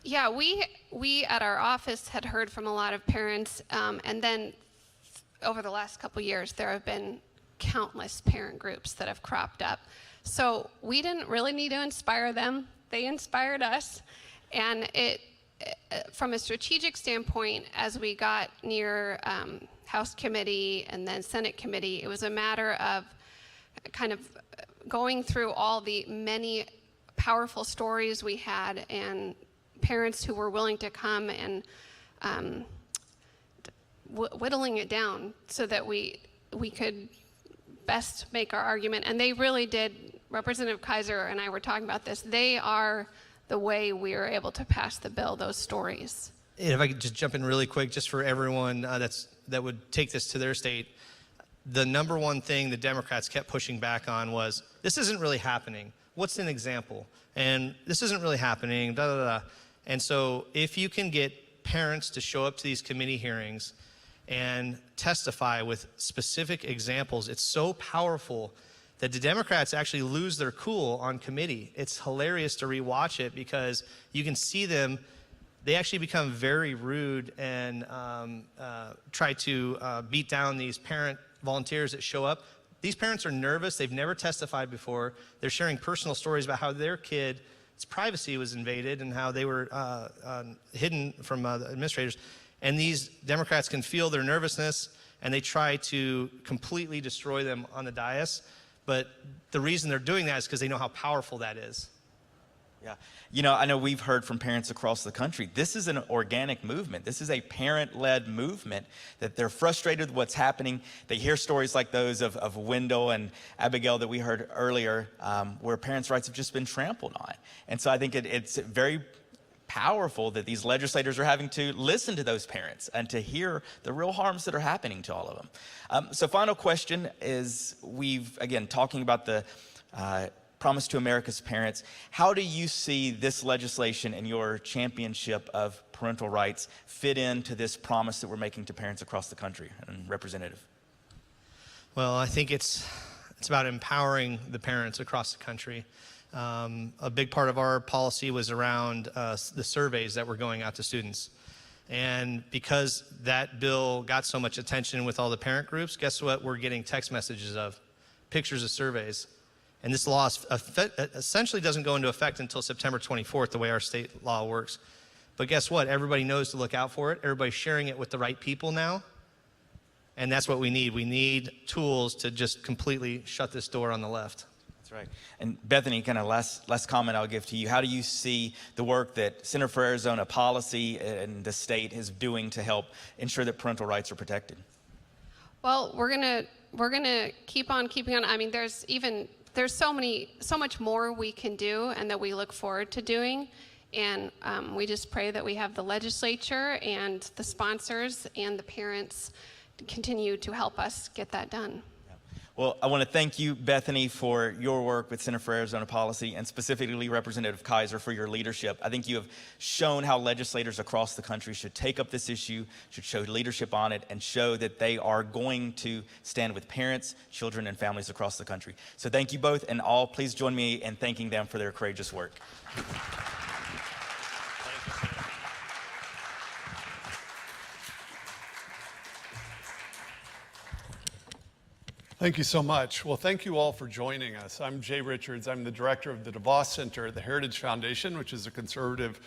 Yeah, we at our office had heard from a lot of parents, and then over the last couple years, there have been countless parent groups that have cropped up. So we didn't really need to inspire them. They inspired us. And from a strategic standpoint, as we got near House committee and then Senate committee, it was a matter of kind of going through all the many powerful stories we had and parents who were willing to come and whittling it down so that we could best make our argument. And they really did. Representative Kaiser and I were talking about this. They are the way we were able to pass the bill, those stories. And if I could just jump in really quick, just for everyone that would take this to their state, the number one thing the Democrats kept pushing back on was, this isn't really happening. What's an example? And this isn't really happening, da, da, da. And so if you can get parents to show up to these committee hearings and testify with specific examples, it's so powerful that the Democrats actually lose their cool on committee. It's hilarious to rewatch it because you can see them, they actually become very rude and try to beat down these parent volunteers that show up. These parents are nervous, they've never testified before. They're sharing personal stories about how their kid's privacy was invaded and how they were hidden from the administrators. And these Democrats can feel their nervousness and they try to completely destroy them on the dais. But the reason they're doing that is because they know how powerful that is. Yeah. You know, I know we've heard from parents across the country. This is an organic movement. This is a parent-led movement that they're frustrated with what's happening. They hear stories like those of Wendell and Abigail that we heard earlier, where parents' rights have just been trampled on. And so I think it's very powerful that these legislators are having to listen to those parents and to hear the real harms that are happening to all of them. So final question is, again, talking about the Promise to America's Parents. How do you see this legislation and your championship of parental rights fit into this promise that we're making to parents across the country? And Representative. Well, I think it's about empowering the parents across the country. A big part of our policy was around the surveys that were going out to students. And because that bill got so much attention with all the parent groups, guess what we're getting text messages of? Pictures of surveys. And this law essentially doesn't go into effect until September 24th, the way our state law works. But guess what? Everybody knows to look out for it. Everybody's sharing it with the right people now. And that's what we need. We need tools to just completely shut this door on the left. That's right. And Bethany, kind of last comment I'll give to you. How do you see the work that Center for Arizona Policy and the state is doing to help ensure that parental rights are protected? Well, we're gonna keep on keeping on. I mean, there's so much more we can do and that we look forward to doing. And we just pray that we have the legislature and the sponsors and the parents continue to help us get that done. Well, I want to thank you, Bethany, for your work with Center for Arizona Policy, and specifically Representative Kaiser for your leadership. I think you have shown how legislators across the country should take up this issue, should show leadership on it, and show that they are going to stand with parents, children, and families across the country. So thank you both, and all, please join me in thanking them for their courageous work. Thank you so much. Well, thank you all for joining us. I'm Jay Richards. I'm the director of the DeVos Center at the Heritage Foundation, which is a conservative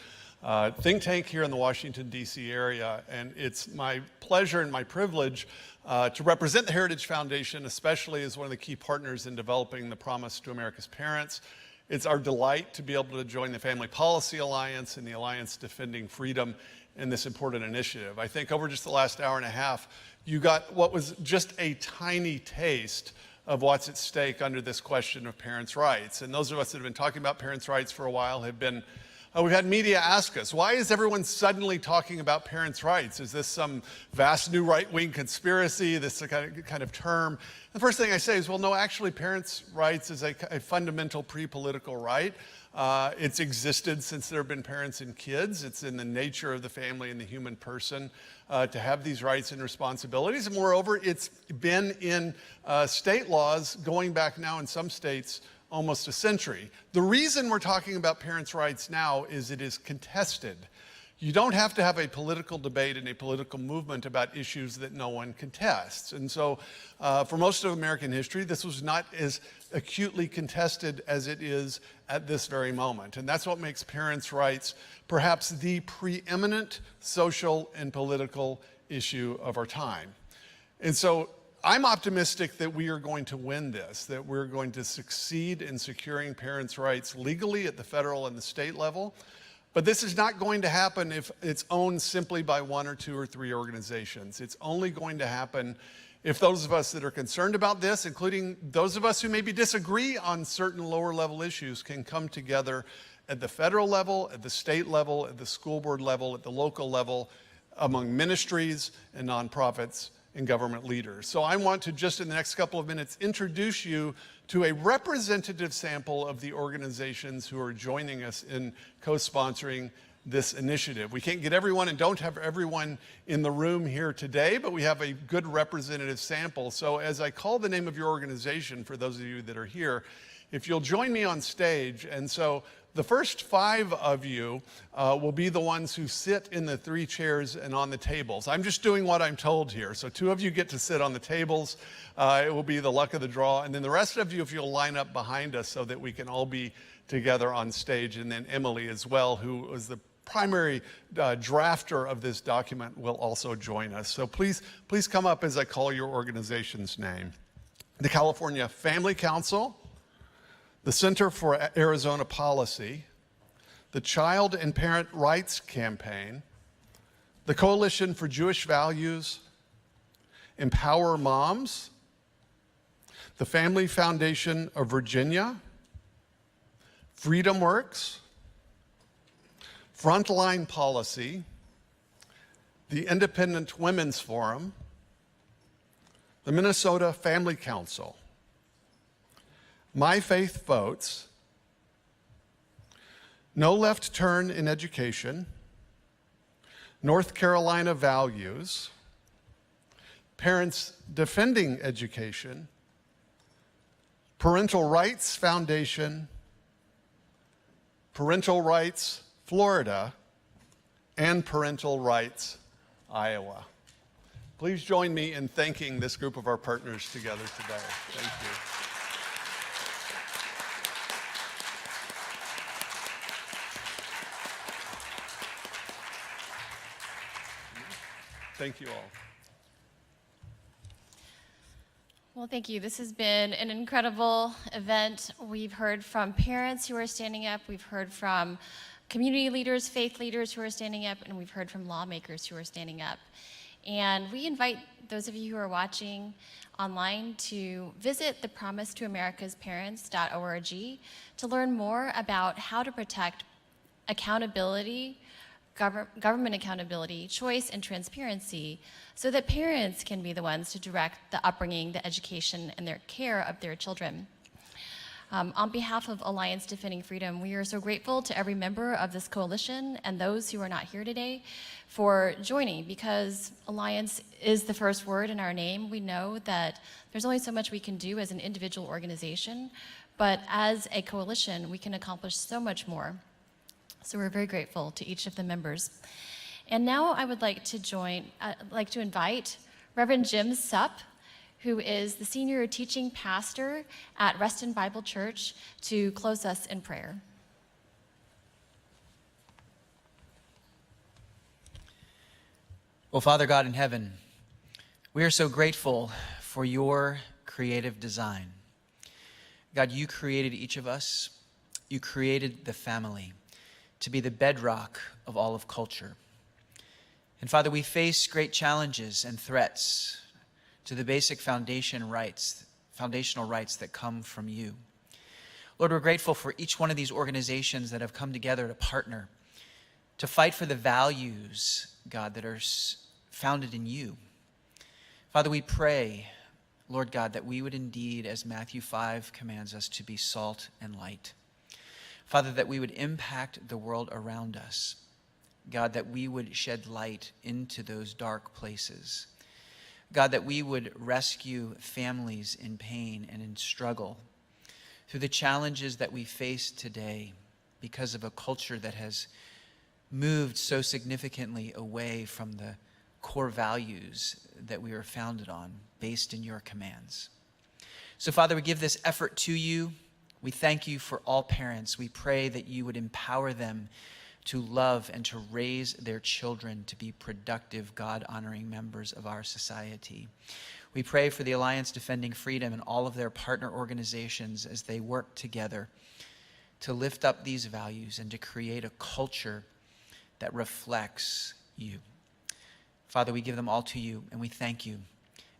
think tank here in the Washington, D.C. area. And it's my pleasure and my privilege to represent the Heritage Foundation, especially as one of the key partners in developing the Promise to America's Parents. It's our delight to be able to join the Family Policy Alliance and the Alliance Defending Freedom in this important initiative. I think over just the last hour and a half, you got what was just a tiny taste of what's at stake under this question of parents' rights. And those of us that have been talking about parents' rights for a while have been, we've had media ask us, why is everyone suddenly talking about parents' rights? Is this some vast new right-wing conspiracy, this kind of term? The first thing I say is, well, no, actually parents' rights is a fundamental pre-political right. It's existed since there have been parents and kids. It's in the nature of the family and the human person to have these rights and responsibilities. And moreover, it's been in state laws going back now in some states almost a century. The reason we're talking about parents' rights now is it is contested. You don't have to have a political debate and a political movement about issues that no one contests. And so for most of American history, this was not as acutely contested as it is at this very moment. And that's what makes parents' rights perhaps the preeminent social and political issue of our time. And so I'm optimistic that we are going to win this, that we're going to succeed in securing parents' rights legally at the federal and the state level. But this is not going to happen if it's owned simply by one or two or three organizations. It's only going to happen if those of us that are concerned about this, including those of us who maybe disagree on certain lower level issues, can come together at the federal level, at the state level, at the school board level, at the local level, among ministries and nonprofits and government leaders. So I want to just in the next couple of minutes introduce you to a representative sample of the organizations who are joining us in co-sponsoring this initiative. We can't get everyone and don't have everyone in the room here today, but we have a good representative sample. So as I call the name of your organization, for those of you that are here, if you'll join me on stage. And so the first 5 of you will be the ones who sit in the 3 chairs and on the tables. I'm just doing what I'm told here. So 2 of you get to sit on the tables. It will be the luck of the draw. And then the rest of you, if you'll line up behind us so that we can all be together on stage. And then Emily as well, who was the primary drafter of this document, will also join us. So please come up as I call your organization's name. The California Family Council, the Center for Arizona Policy, the Child and Parent Rights Campaign, the Coalition for Jewish Values, Empower Moms, the Family Foundation of Virginia, Freedom Works, Frontline Policy, the Independent Women's Forum, the Minnesota Family Council, My Faith Votes, No Left Turn in Education, North Carolina Values, Parents Defending Education, Parental Rights Foundation, Parental Rights Florida, and Parental Rights Iowa. Please join me in thanking this group of our partners together today. Thank you. Thank you all. Well, thank you. This has been an incredible event. We've heard from parents who are standing up. We've heard from community leaders, faith leaders who are standing up, and we've heard from lawmakers who are standing up. And we invite those of you who are watching online to visit the promisetoamericasparents.org to learn more about how to protect accountability, government accountability, choice, and transparency so that parents can be the ones to direct the upbringing, the education, and their care of their children. On behalf of Alliance Defending Freedom, we are so grateful to every member of this coalition and those who are not here today for joining, because Alliance is the first word in our name. We know that there's only so much we can do as an individual organization, but as a coalition, we can accomplish so much more. So we're very grateful to each of the members. And now I would like to invite Reverend Jim Supp, who is the senior teaching pastor at Reston Bible Church, to close us in prayer. Well, Father God in heaven, we are so grateful for your creative design. God, you created each of us. You created the family to be the bedrock of all of culture. And Father, we face great challenges and threats to the basic foundational rights that come from you. Lord, we're grateful for each one of these organizations that have come together to partner, to fight for the values, God, that are founded in you. Father, we pray, Lord God, that we would indeed, as Matthew 5 commands us, to be salt and light. Father, that we would impact the world around us. God, that we would shed light into those dark places. God, that we would rescue families in pain and in struggle through the challenges that we face today because of a culture that has moved so significantly away from the core values that we are founded on, based in your commands. So, Father, we give this effort to you. We thank you for all parents. We pray that you would empower them to love and to raise their children to be productive, God-honoring members of our society. We pray for the Alliance Defending Freedom and all of their partner organizations as they work together to lift up these values and to create a culture that reflects you. Father, we give them all to you, and we thank you.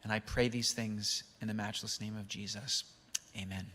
And I pray these things in the matchless name of Jesus. Amen.